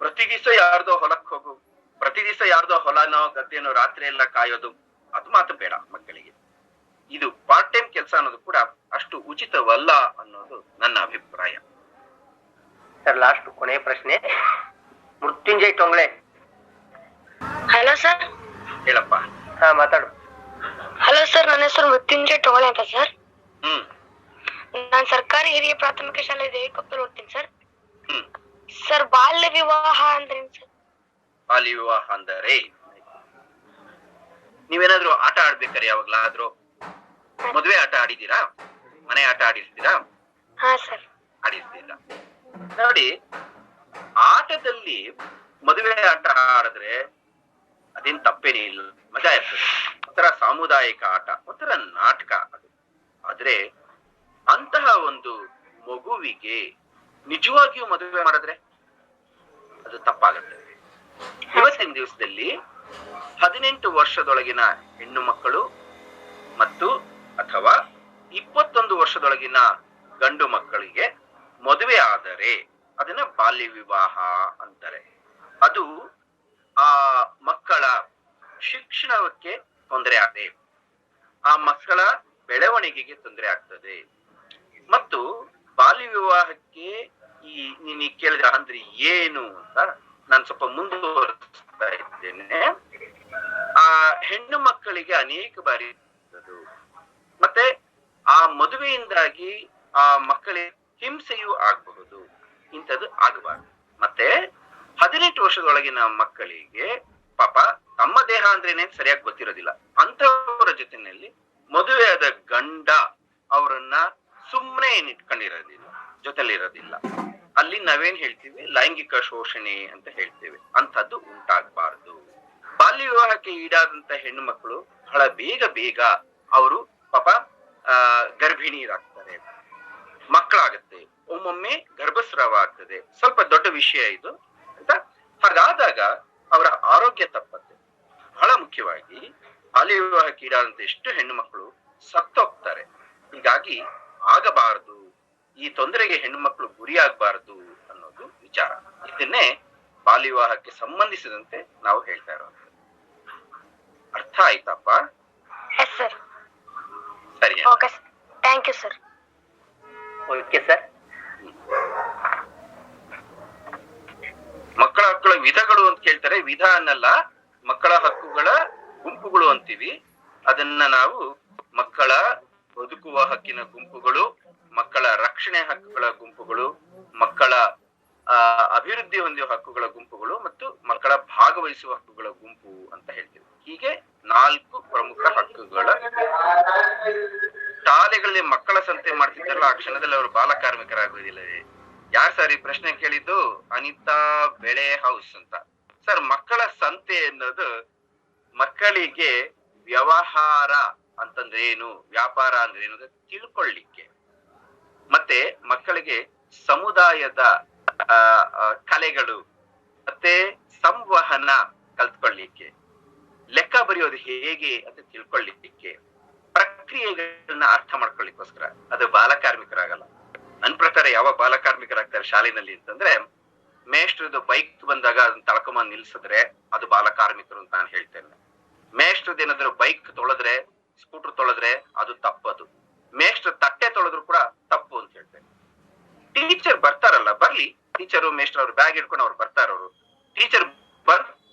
ಪ್ರತಿ ದಿವಸ ಯಾರ್ದೋ ಹೊಲಕ್ಕೆ ಹೋಗು, ಪ್ರತಿ ದಿವಸ ಯಾರ್ದೋ ಹೊಲನೋ ಗದ್ದೆನೋ ರಾತ್ರಿ ಎಲ್ಲ ಕಾಯೋದು, ಅದು ಮಾತ್ರ ಬೇಡ ಮಕ್ಕಳಿಗೆ. ಇದು ಪಾರ್ಟ್ ಟೈಮ್ ಕೆಲಸ ಅನ್ನೋದು ಕೂಡ ಅಷ್ಟು ಉಚಿತವಲ್ಲ ಅನ್ನೋದು ನನ್ನ ಅಭಿಪ್ರಾಯ. ಸರ್, ಲಾಸ್ಟ್ ಕೊನೆಯ ಪ್ರಶ್ನೆ, ಮೃತ್ಯುಂಜಯ್ ಟೊಂಗ್ಳೆ. Hello sir. ಹೇಳಪ್ಪ. ಹಾ, ಮಾತಾಡು. ಹಲೋ ಸರ್, ನನ್ನ ಹೆಸರು ಮೃತ್ಯುಂಜಯ್ ಟೊಂಗ್ಳೆ ಅಂತ ಸರ್. ಹ್ಮ್ ನಾನ್ ಸರ್ಕಾರಿ ಹಿರಿಯ ಪ್ರಾಥಮಿಕ ಶಾಲೆ ದೇವಿಕೊಪ್ಪಲ್ಲಿ ಓದ್ತೀನಿ ಸರ್. ಸರ್ ಬಾಲ್ಯ ವಿವಾಹ ಅಂದ್ರೆ ಸರ್? ಬಾಲ್ಯ ವಿವಾಹ ಅಂದರೆ ನೀವೇನಾದ್ರೂ ಆಟ ಆಡ್ಬೇಕಾರೆ ಯಾವಾಗ್ಲಾದ್ರೂ ಮದುವೆ ಆಟ ಆಡಿದೀರಾ? ಮನೆ ಆಟ ಆಡಿರ್ತೀರಾ? ಹಾ ಸರ್. ಆಡಿರ್ತೀರ. ನೋಡಿ, ಆಟದಲ್ಲಿ ಮದುವೆ ಆಟ ಆಡಿದ್ರೆ ಅದೇನ್ ತಪ್ಪೇನೇ ಇಲ್ಲ, ಮಜಾ ಇರ್ತದೆ. ಒಂಥರ ಸಾಮುದಾಯಿಕ ಆಟ, ಒಂಥರ ನಾಟಕ ಅದು. ಆದ್ರೆ ಅಂತಹ ಒಂದು ಮಗುವಿಗೆ ನಿಜವಾಗಿಯೂ ಮದುವೆ ಮಾಡಿದ್ರೆ ಅದು ತಪ್ಪಾಗುತ್ತೆ. ಇವತ್ತಿನ ದಿವಸದಲ್ಲಿ 18 ವರ್ಷದೊಳಗಿನ ಹೆಣ್ಣು ಮಕ್ಕಳು ಮತ್ತು ಅಥವಾ 21 ವರ್ಷದೊಳಗಿನ ಗಂಡು ಮಕ್ಕಳಿಗೆ ಮದುವೆ ಆದರೆ ಅದನ್ನ ಬಾಲ್ಯ ವಿವಾಹ ಅಂತಾರೆ. ಅದು ಆ ಮಕ್ಕಳ ಶಿಕ್ಷಣಕ್ಕೆ ತೊಂದರೆ ಆಗ್ತದೆ, ಆ ಮಕ್ಕಳ ಬೆಳವಣಿಗೆಗೆ ತೊಂದರೆ ಆಗ್ತದೆ. ಮತ್ತು ಬಾಲ್ಯ ವಿವಾಹಕ್ಕೆ ನೀನು ಕೇಳಿದ ಅಂದ್ರೆ ಏನು ಅಂತ ನಾನು ಸ್ವಲ್ಪ ಮುಂದುವರಿಸ್ತಾ ಇದ್ದೇನೆ. ಆ ಹೆಣ್ಣು ಮಕ್ಕಳಿಗೆ ಅನೇಕ ಬಾರಿ ಮತ್ತೆ ಆ ಮದುವೆಯಿಂದಾಗಿ ಆ ಮಕ್ಕಳಿಗೆ ಹಿಂಸೆಯೂ ಆಗಬಹುದು. ಇಂಥದ್ದು ಆಗಬಾರ್ದು. ಮತ್ತೆ 18 ವರ್ಷದೊಳಗಿನ ಮಕ್ಕಳಿಗೆ ಪಾಪ ತಮ್ಮ ದೇಹ ಅಂದ್ರೇನೆ ಸರಿಯಾಗಿ ಗೊತ್ತಿರೋದಿಲ್ಲ. ಅಂತವರ ಜೊತೆಯಲ್ಲಿ ಮದುವೆಯಾದ ಗಂಡ ಅವರನ್ನ ಸುಮ್ಮನೆ ಇಟ್ಕೊಂಡಿರೋದಿಲ್ಲ, ಜೊತೆಲಿರೋದಿಲ್ಲ. ಅಲ್ಲಿ ನಾವೇನ್ ಹೇಳ್ತೀವಿ, ಲೈಂಗಿಕ ಶೋಷಣೆ ಅಂತ ಹೇಳ್ತೇವೆ. ಅಂಥದ್ದು ಉಂಟಾಗಬಾರದು. ಬಾಲ್ಯ ವಿವಾಹಕ್ಕೆ ಈಡಾದಂತ ಹೆಣ್ಣು ಮಕ್ಕಳು ಬಹಳ ಬೇಗ ಅವರು ಪಾಪ ಗರ್ಭಿಣಿಯರಾಗ್ತಾರೆ, ಮಕ್ಕಳಾಗತ್ತೆ, ಒಮ್ಮೊಮ್ಮೆ ಗರ್ಭಸ್ರಾವ ಆಗ್ತದೆ. ಸ್ವಲ್ಪ ದೊಡ್ಡ ವಿಷಯ ಇದು ಅಂತ. ಹಾಗಾದಾಗ ಅವರ ಆರೋಗ್ಯ ತಪ್ಪತ್ತೆ. ಬಹಳ ಮುಖ್ಯವಾಗಿ ಬಾಲ್ಯ ವಿವಾಹಕ್ಕೆ ಈಡಾದಂತ ಎಷ್ಟು ಹೆಣ್ಣು ಮಕ್ಕಳು ಸತ್ತೋಗ್ತಾರೆ. ಹೀಗಾಗಿ ಆಗಬಾರದು, ಈ ತೊಂದರೆಗೆ ಹೆಣ್ಣು ಮಕ್ಕಳು ಗುರಿಯಾಗಬಾರದು ಅನ್ನೋದು ವಿಚಾರ. ಇದನ್ನೇ ಬಾಲ್ಯ ವಿವಾಹಕ್ಕೆ ಸಂಬಂಧಿಸಿದಂತೆ ನಾವು ಹೇಳ್ತಾ ಇರೋದು. ಅರ್ಥ ಆಯ್ತಪ್ಪ? ಸರಿ, thank you sir. Okay sir. ಮಕ್ಕಳ ಹಕ್ಕುಗಳ ವಿಧಗಳು ಅಂತ ಕೇಳ್ತಾರೆ. ವಿಧ ಅನ್ನಲ್ಲ, ಮಕ್ಕಳ ಹಕ್ಕುಗಳ ಗುಂಪುಗಳು ಅಂತೀವಿ. ಅದನ್ನ ನಾವು ಮಕ್ಕಳ ಬದುಕುವ ಹಕ್ಕಿನ ಗುಂಪುಗಳು, ಮಕ್ಕಳ ರಕ್ಷಣೆ ಹಕ್ಕುಗಳ ಗುಂಪುಗಳು, ಮಕ್ಕಳ ಅಭಿವೃದ್ಧಿ ಹೊಂದುವ ಹಕ್ಕುಗಳ ಗುಂಪುಗಳು ಮತ್ತು ಮಕ್ಕಳ ಭಾಗವಹಿಸುವ ಹಕ್ಕುಗಳ ಗುಂಪು ಅಂತ ಹೇಳ್ತೀವಿ. ಹೀಗೆ 4 ಪ್ರಮುಖ ಹಕ್ಕುಗಳ. ಶಾಲೆಗಳಲ್ಲಿ ಮಕ್ಕಳ ಸಂತೆ ಮಾಡ್ತಿದ್ದಾರಲ್ಲ, ಆ ಕ್ಷಣದಲ್ಲಿ ಅವರು ಬಾಲ ಕಾರ್ಮಿಕರಾಗುವುದಿಲ್ಲ. ಯಾರು ಸರ್ ಈ ಪ್ರಶ್ನೆ ಕೇಳಿದ್ದು? ಅನಿತಾ ಬೆಳೆ ಹೌಸ್ ಅಂತ. ಸರ್, ಮಕ್ಕಳ ಸಂತೆ ಅನ್ನೋದು ಮಕ್ಕಳಿಗೆ ವ್ಯವಹಾರ ಅಂತಂದ್ರೆ ಏನು, ವ್ಯಾಪಾರ ಅಂದ್ರೆ ಏನು ತಿಳ್ಕೊಳ್ಳಿಕ್ಕೆ, ಮತ್ತೆ ಮಕ್ಕಳಿಗೆ ಸಮುದಾಯದ ಕಲೆಗಳು ಮತ್ತೆ ಸಂವಹನ ಕಲ್ತ್ಕೊಳ್ಳಿಕ್ಕೆ, ಲೆಕ್ಕ ಬರೆಯೋದು ಹೇಗೆ ಅಂತ ತಿಳ್ಕೊಳ್ಳಿಕ್ಕೆ, ಪ್ರಕ್ರಿಯೆಗಳನ್ನ ಅರ್ಥ ಮಾಡ್ಕೊಳ್ಳಿಕ್ಕೋಸ್ಕರ. ಅದು ಬಾಲ ಕಾರ್ಮಿಕರಾಗಲ್ಲ. ನನ್ ಪ್ರಕಾರ ಯಾವ ಬಾಲ ಕಾರ್ಮಿಕರಾಗ್ತಾರೆ ಶಾಲೆನಲ್ಲಿ ಅಂತಂದ್ರೆ, ಮೇಷ್ಟ್ರದ್ದು ಬೈಕ್ ಬಂದಾಗ ಅದನ್ನ ತಳ್ಕೊಂಬಂದ್ ನಿಲ್ಸಿದ್ರೆ ಅದು ಬಾಲ ಕಾರ್ಮಿಕರು ಅಂತ ನಾನು ಹೇಳ್ತೇನೆ. ಮೇಷ್ಟ್ರದ್ದು ಏನಾದ್ರು ಬೈಕ್ ತೊಳೆದ್ರೆ, ಸ್ಕೂಟರ್ ತೊಳೆದ್ರೆ ಅದು ತಪ್ಪದು. ಮೇಷ್ಟ್ರ ತಟ್ಟೆ ತೊಳೆದ್ರು ಕೂಡ ತಪ್ಪು ಅಂತ ಹೇಳ್ತೇನೆ. ಟೀಚರ್ ಬರ್ತಾರಲ್ಲ, ಬರ್ಲಿ, ಟೀಚರು ಮೇಷ್ಟ್ರ ಅವ್ರು ಬ್ಯಾಗ್ ಹಿಡ್ಕೊಂಡು ಅವ್ರು ಬರ್ತಾರವ್ರು, ಟೀಚರ್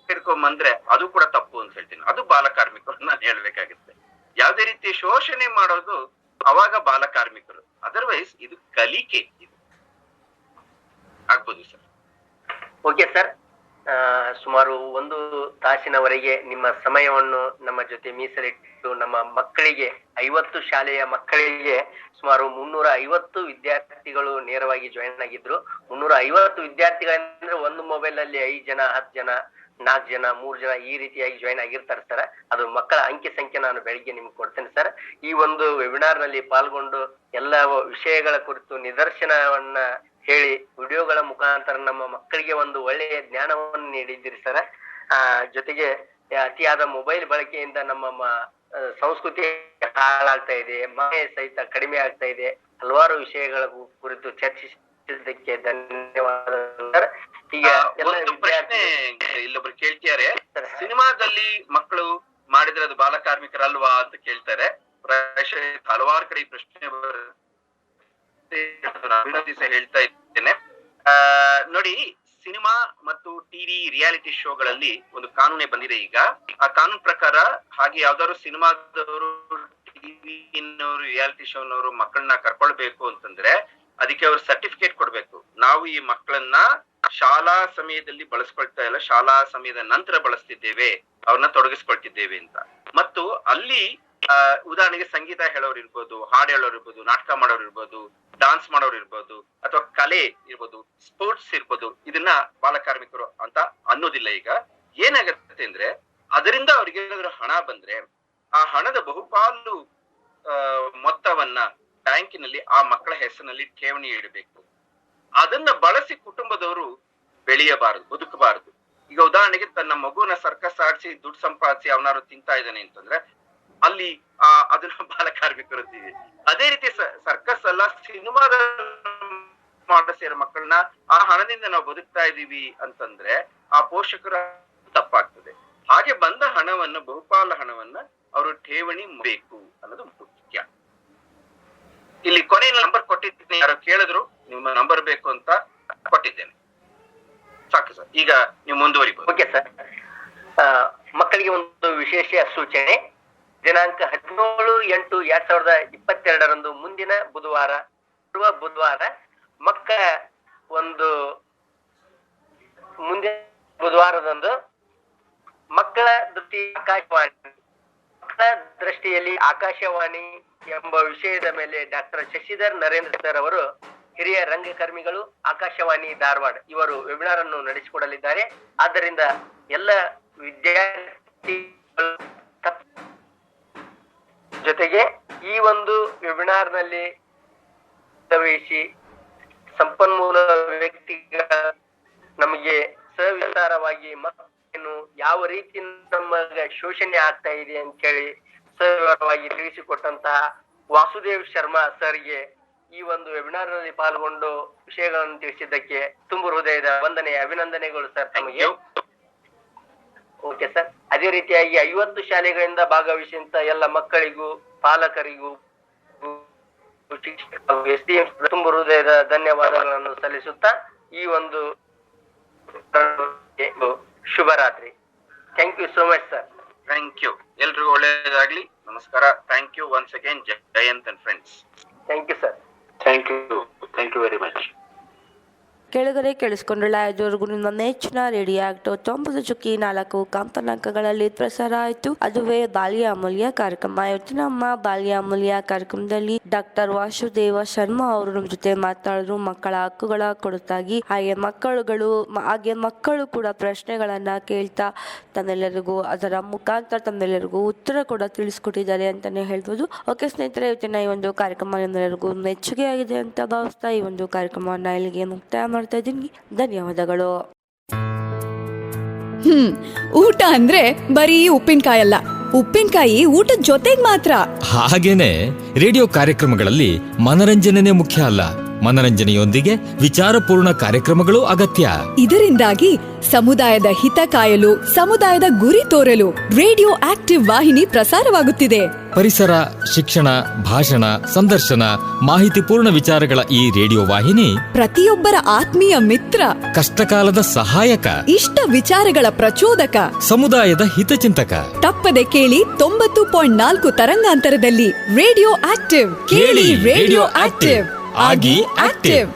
ಹಿಡ್ಕೊಂಬಂದ್ರೆ ಅದು ಕೂಡ ತಪ್ಪು ಅಂತ ಹೇಳ್ತೀನಿ. ಅದು ಬಾಲ ಕಾರ್ಮಿಕರು ನಾನು ಹೇಳ್ಬೇಕಾಗುತ್ತೆ. ಯಾವ್ದೇ ರೀತಿ ಶೋಷಣೆ ಮಾಡೋದು ಅವಾಗ ಬಾಲ ಕಾರ್ಮಿಕರು. ಅದರ್ವೈಸ್ ಇದು ಕಲಿಕೆ, ಇದು ಆಗ್ಬೋದು ಸರ್. Okay sir. ಸುಮಾರು 1 ತಾಸಿನವರೆಗೆ ನಿಮ್ಮ ಸಮಯವನ್ನು ನಮ್ಮ ಜೊತೆ ಮೀಸಲಿಟ್ಟು ನಮ್ಮ ಮಕ್ಕಳಿಗೆ 50 ಶಾಲೆಯ ಮಕ್ಕಳಿಗೆ ಸುಮಾರು 350 ವಿದ್ಯಾರ್ಥಿಗಳು ನೇರವಾಗಿ ಜಾಯಿನ್ ಆಗಿದ್ರು. 350 ವಿದ್ಯಾರ್ಥಿಗಳಂದ್ರೆ ಒಂದು ಮೊಬೈಲ್ ಅಲ್ಲಿ 5 ಜನ, 10 ಜನ, 4 ಜನ, 3 ಜನ ಈ ರೀತಿಯಾಗಿ ಜಾಯಿನ್ ಆಗಿರ್ತಾರೆ ಸರ್. ಅದು ಮಕ್ಕಳ ಅಂಕಿ ಸಂಖ್ಯೆ ನಾನು ಬೆಳಿಗ್ಗೆ ನಿಮ್ಗೆ ಕೊಡ್ತೇನೆ ಸರ್. ಈ ಒಂದು ವೆಬಿನಾರ್ ನಲ್ಲಿ ಪಾಲ್ಗೊಂಡು ಎಲ್ಲ ವಿಷಯಗಳ ಕುರಿತು ನಿದರ್ಶನವನ್ನ ಹೇಳಿ ವಿಡಿಯೋಗಳ ಮುಖಾಂತರ ನಮ್ಮ ಮಕ್ಕಳಿಗೆ ಒಂದು ಒಳ್ಳೆಯ ಜ್ಞಾನವನ್ನು ನೀಡಿದ್ದೀರಿ ಸರ್. ಜೊತೆಗೆ ಅತಿಯಾದ ಮೊಬೈಲ್ ಬಳಕೆಯಿಂದ ನಮ್ಮ ಸಂಸ್ಕೃತಿ ಹಾಳಾಗ್ತಾ ಇದೆ, ಮನೆ ಸಹಿತ ಕಡಿಮೆ ಆಗ್ತಾ ಇದೆ. ಹಲವಾರು ವಿಷಯಗಳ ಕುರಿತು ಚರ್ಚಿಸಿದ್ದಕ್ಕೆ ಧನ್ಯವಾದ ಸರ್. ಈಗ ಒಂದು ಪ್ರಶ್ನೆ ಇಲ್ಲೊಬ್ರು ಕೇಳ್ತಿದ್ದಾರೆ, ಸಿನಿಮಾದಲ್ಲಿ ಮಕ್ಕಳು ಮಾಡಿದ್ರೆ ಅದು ಬಾಲ ಕಾರ್ಮಿಕರಲ್ವಾ ಅಂತ ಕೇಳ್ತಾರೆ. ಹಲವಾರು ಕಡೆ ಈ ಪ್ರಶ್ನೆ ಅಭಿನಂದಿಸ ಹೇಳ್ತಾ ಇದ್ದೇನೆ. ನೋಡಿ, ಸಿನಿಮಾ ಮತ್ತು ಟಿವಿ ರಿಯಾಲಿಟಿ ಶೋಗಳಲ್ಲಿ ಒಂದು ಕಾನೂನೇ ಬಂದಿದೆ ಈಗ. ಆ ಕಾನೂನು ಪ್ರಕಾರ ಹಾಗೆ ಯಾವ್ದಾದ್ರು ಸಿನಿಮಾದವರು, ಟಿವಿನವರು, ರಿಯಾಲಿಟಿ ಶೋನವರು ಮಕ್ಕಳನ್ನ ಕರ್ಕೊಳ್ಬೇಕು ಅಂತಂದ್ರೆ ಅದಕ್ಕೆ ಅವ್ರು ಸರ್ಟಿಫಿಕೇಟ್ ಕೊಡ್ಬೇಕು. ನಾವು ಈ ಮಕ್ಕಳನ್ನ ಶಾಲಾ ಸಮಯದಲ್ಲಿ ಬಳಸ್ಕೊಳ್ತಾ ಇಲ್ಲ, ಶಾಲಾ ಸಮಯದ ನಂತರ ಬಳಸ್ತಿದ್ದೇವೆ, ಅವ್ರನ್ನ ತೊಡಗಿಸ್ಕೊಳ್ತಿದ್ದೇವೆ ಅಂತ. ಮತ್ತು ಅಲ್ಲಿ ಉದಾಹರಣೆಗೆ ಸಂಗೀತ ಹೇಳೋರು ಇರ್ಬೋದು, ಹಾಡು ಹೇಳೋರು ಇರ್ಬೋದು, ನಾಟಕ ಮಾಡೋರು ಇರ್ಬೋದು, ಡಾನ್ಸ್ ಮಾಡೋರು ಇರ್ಬೋದು, ಅಥವಾ ಕಲೆ ಇರ್ಬೋದು, ಸ್ಪೋರ್ಟ್ಸ್ ಇರ್ಬೋದು, ಇದನ್ನ ಬಾಲಕಾರ್ಮಿಕರು ಅಂತ ಅನ್ನೋದಿಲ್ಲ. ಈಗ ಏನಾಗತ್ತೆ ಅಂದ್ರೆ ಅದರಿಂದ ಅವ್ರಿಗೆ ಏನಾದ್ರು ಹಣ ಬಂದ್ರೆ ಆ ಹಣದ ಬಹುಪಾಲು ಮೊತ್ತವನ್ನ ಬ್ಯಾಂಕಿನಲ್ಲಿ ಆ ಮಕ್ಕಳ ಹೆಸರಿನಲ್ಲಿ ಠೇವಣಿ ಇಡಬೇಕು. ಅದನ್ನ ಬಳಸಿ ಕುಟುಂಬದವರು ಬೆಳೆಯಬಾರದು, ಬದುಕಬಾರದು. ಈಗ ಉದಾಹರಣೆಗೆ ತನ್ನ ಮಗುನ ಸರ್ಕಸ್ ಆಡಿಸಿ ದುಡ್ಡು ಸಂಪಾದಿಸಿ ಅವನಾರು ತಿಂತಾ ಇದ್ದಾನೆ ಅಂತಂದ್ರೆ ಅಲ್ಲಿ ಅದನ್ನ ಬಾಲಕಾರ್ಮಿಕರು ಅಂತೀವಿ. ಅದೇ ರೀತಿ ಸರ್ಕಸ್ ಅಲ್ಲ, ಸಿನಿಮಾದ ಮಾಡಿಸಿರೋ ಮಕ್ಕಳನ್ನ ಆ ಹಣದಿಂದ ನಾವು ಬದುಕ್ತಾ ಇದೀವಿ ಅಂತಂದ್ರೆ ಆ ಪೋಷಕರ ತಪ್ಪಾಗ್ತದೆ. ಹಾಗೆ ಬಂದ ಹಣವನ್ನ, ಬಹುಪಾಲು ಹಣವನ್ನ ಅವರು ಠೇವಣಿ ಬೇಕು ಅನ್ನೋದು ಮುಖ್ಯ. ಇಲ್ಲಿ ಕೊನೆಯ ನಂಬರ್ ಕೊಟ್ಟಿದ್ದೀನಿ, ಯಾರೋ ಕೇಳಿದ್ರು, ನಿಮ್ಮ ನಂಬರ್ ಬೇಕು ಅಂತ ಕೊಟ್ಟಿದ್ದೇನೆ. ಸಾಕು ಸರ್, ಈಗ ನೀವು ಮುಂದುವರಿಬಹುದು. Okay sir. ಮಕ್ಕಳಿಗೆ ಒಂದು ವಿಶೇಷ ಸೂಚನೆ. ದಿನಾಂಕ 17/8/2022 ಮುಂದಿನ ಬುಧವಾರ ಬುಧವಾರದಂದು ಮಕ್ಕಳ ದೃಷ್ಟಿಯಲ್ಲಿ ಆಕಾಶವಾಣಿ ಎಂಬ ವಿಷಯದ ಮೇಲೆ ಡಾಕ್ಟರ್ ಶಶಿಧರ್ ನರೇಂದ್ರ ಸರ್ ಅವರು, ಹಿರಿಯ ರಂಗಕರ್ಮಿಗಳು, ಆಕಾಶವಾಣಿ ಧಾರವಾಡ, ಇವರು ವೆಬಿನಾರ್ ಅನ್ನು ನಡೆಸಿಕೊಡಲಿದ್ದಾರೆ. ಆದ್ದರಿಂದ ಎಲ್ಲ ವಿದ್ಯಾರ್ಥಿಗಳು ಜೊತೆಗೆ ಈ ಒಂದು ವೆಬಿನಾರ್ ನಲ್ಲಿ ಪ್ರವೇಶಿಸಿ ಸಂಪನ್ಮೂಲ ವ್ಯಕ್ತಿಗಳ ನಮಗೆ ಸವಿಸ್ತಾರವಾಗಿ ಮಕ್ಕಳನ್ನು ಯಾವ ರೀತಿ ನಮಗೆ ಶೋಷಣೆ ಆಗ್ತಾ ಇದೆ ಅಂತ ಹೇಳಿ ಸವಿವರವಾಗಿ ತಿಳಿಸಿಕೊಟ್ಟಂತಹ ವಾಸುದೇವ್ ಶರ್ಮಾ ಸರ್ಗೆ ಈ ಒಂದು ವೆಬಿನಾರ್ ನಲ್ಲಿ ಪಾಲ್ಗೊಂಡು ವಿಷಯಗಳನ್ನು ತಿಳಿಸಿದ್ದಕ್ಕೆ ತುಂಬ ಹೃದಯದ ವಂದನೆ, ಅಭಿನಂದನೆಗಳು ಸರ್ ತಮಗೆ. Okay sir. ಅದೇ ರೀತಿಯಾಗಿ 50 ಶಾಲೆಗಳಿಂದ ಭಾಗವಹಿಸಿದಂತ ಎಲ್ಲ ಮಕ್ಕಳಿಗೂ, ಪಾಲಕರಿಗೂ, SDM ತುಂಬ ಹೃದಯದ ಧನ್ಯವಾದಗಳನ್ನು ಸಲ್ಲಿಸುತ್ತಾ ಈ ಒಂದು ಶುಭರಾತ್ರಿ. Thank you so much sir. Thank you. ಎಲ್ರಿಗೂ ಒಳ್ಳೆಯದಾಗ್ಲಿ. ನಮಸ್ಕಾರ. Thank you once again. Jayant and friends. Thank you sir. Thank you very much. ಕೆಳಗಡೆ ಕೇಳಿಸ್ಕೊಂಡ್ರಲ್ಲ, ಇದುವರೆಗೂ ನಿಮ್ಮ ನೆಚ್ಚಿನ ರೇಡಿಯೋ ಆಕ್ಟಿವ್ 90.4 ಕಂಪನಾಂಕಗಳಲ್ಲಿ ಪ್ರಸಾರ ಆಯಿತು. ಅದುವೇ ಬಾಲ್ಯ ಅಮೂಲ್ಯ ಕಾರ್ಯಕ್ರಮ. ಇವತ್ತಿನ ನಮ್ಮ ಬಾಲ್ಯ ಅಮೂಲ್ಯ ಕಾರ್ಯಕ್ರಮದಲ್ಲಿ ಡಾಕ್ಟರ್ ವಾಸುದೇವ ಶರ್ಮಾ ಅವರು ನಮ್ಮ ಜೊತೆ ಮಾತನಾಡಿದ್ರು, ಮಕ್ಕಳ ಹಕ್ಕುಗಳ ಕುರಿತಾಗಿ. ಹಾಗೆ ಮಕ್ಕಳು ಕೂಡ ಪ್ರಶ್ನೆಗಳನ್ನ ಕೇಳ್ತಾ ತಮ್ಮೆಲ್ಲರಿಗೂ ಅದರ ಮುಖಾಂತರ ತಮ್ಮೆಲ್ಲರಿಗೂ ಉತ್ತರ ಕೂಡ ತಿಳಿಸ್ಕೊಟ್ಟಿದ್ದಾರೆ ಅಂತಾನೆ ಹೇಳ್ಬೋದು. ಓಕೆ ಸ್ನೇಹಿತರೆ, ಇವತ್ತಿನ ಈ ಒಂದು ಕಾರ್ಯಕ್ರಮ ನಿಮ್ಮೆಲ್ಲರಿಗೂ ಮೆಚ್ಚುಗೆ ಆಗಿದೆ ಅಂತ ಭಾವಿಸ್ತಾ ಈ ಒಂದು ಕಾರ್ಯಕ್ರಮವನ್ನ ಇಲ್ಲಿಗೆ ಮುಕ್ತಾಯ ಮಾಡ್ತಾ ಇದ್ದೀನಿ. ಧನ್ಯವಾದಗಳು. ಊಟ ಅಂದ್ರೆ ಬರೀ ಉಪ್ಪಿನಕಾಯಲ್ಲ, ಉಪ್ಪಿನಕಾಯಿ ಊಟದ ಜೊತೆಗೆ ಮಾತ್ರ. ಹಾಗೇನೆ ರೇಡಿಯೋ ಕಾರ್ಯಕ್ರಮಗಳಲ್ಲಿ ಮನರಂಜನೆ ಮುಖ್ಯ ಅಲ್ಲ, ಮನರಂಜನೆಯೊಂದಿಗೆ ವಿಚಾರಪೂರ್ಣ ಕಾರ್ಯಕ್ರಮಗಳು ಅಗತ್ಯ. ಇದರಿಂದಾಗಿ ಸಮುದಾಯದ ಹಿತ ಕಾಯಲು, ಸಮುದಾಯದ ಗುರಿ ತೋರಲು ರೇಡಿಯೋ ಆಕ್ಟಿವ್ ವಾಹಿನಿ ಪ್ರಸಾರವಾಗುತ್ತಿದೆ. ಪರಿಸರ, ಶಿಕ್ಷಣ, ಭಾಷಣ, ಸಂದರ್ಶನ, ಮಾಹಿತಿಪೂರ್ಣ ವಿಚಾರಗಳ ಈ ರೇಡಿಯೋ ವಾಹಿನಿ ಪ್ರತಿಯೊಬ್ಬರ ಆತ್ಮೀಯ ಮಿತ್ರ, ಕಷ್ಟಕಾಲದ ಸಹಾಯಕ, ಇಷ್ಟ ವಿಚಾರಗಳ ಪ್ರಚೋದಕ, ಸಮುದಾಯದ ಹಿತಚಿಂತಕ. ತಪ್ಪದೆ ಕೇಳಿ 90.4 ತರಂಗಾಂತರದಲ್ಲಿ ರೇಡಿಯೋ ಆಕ್ಟಿವ್. ಕೇಳಿ ರೇಡಿಯೋ ಆಕ್ಟಿವ್, ಆಗಿ ಆಕ್ಟಿವ್.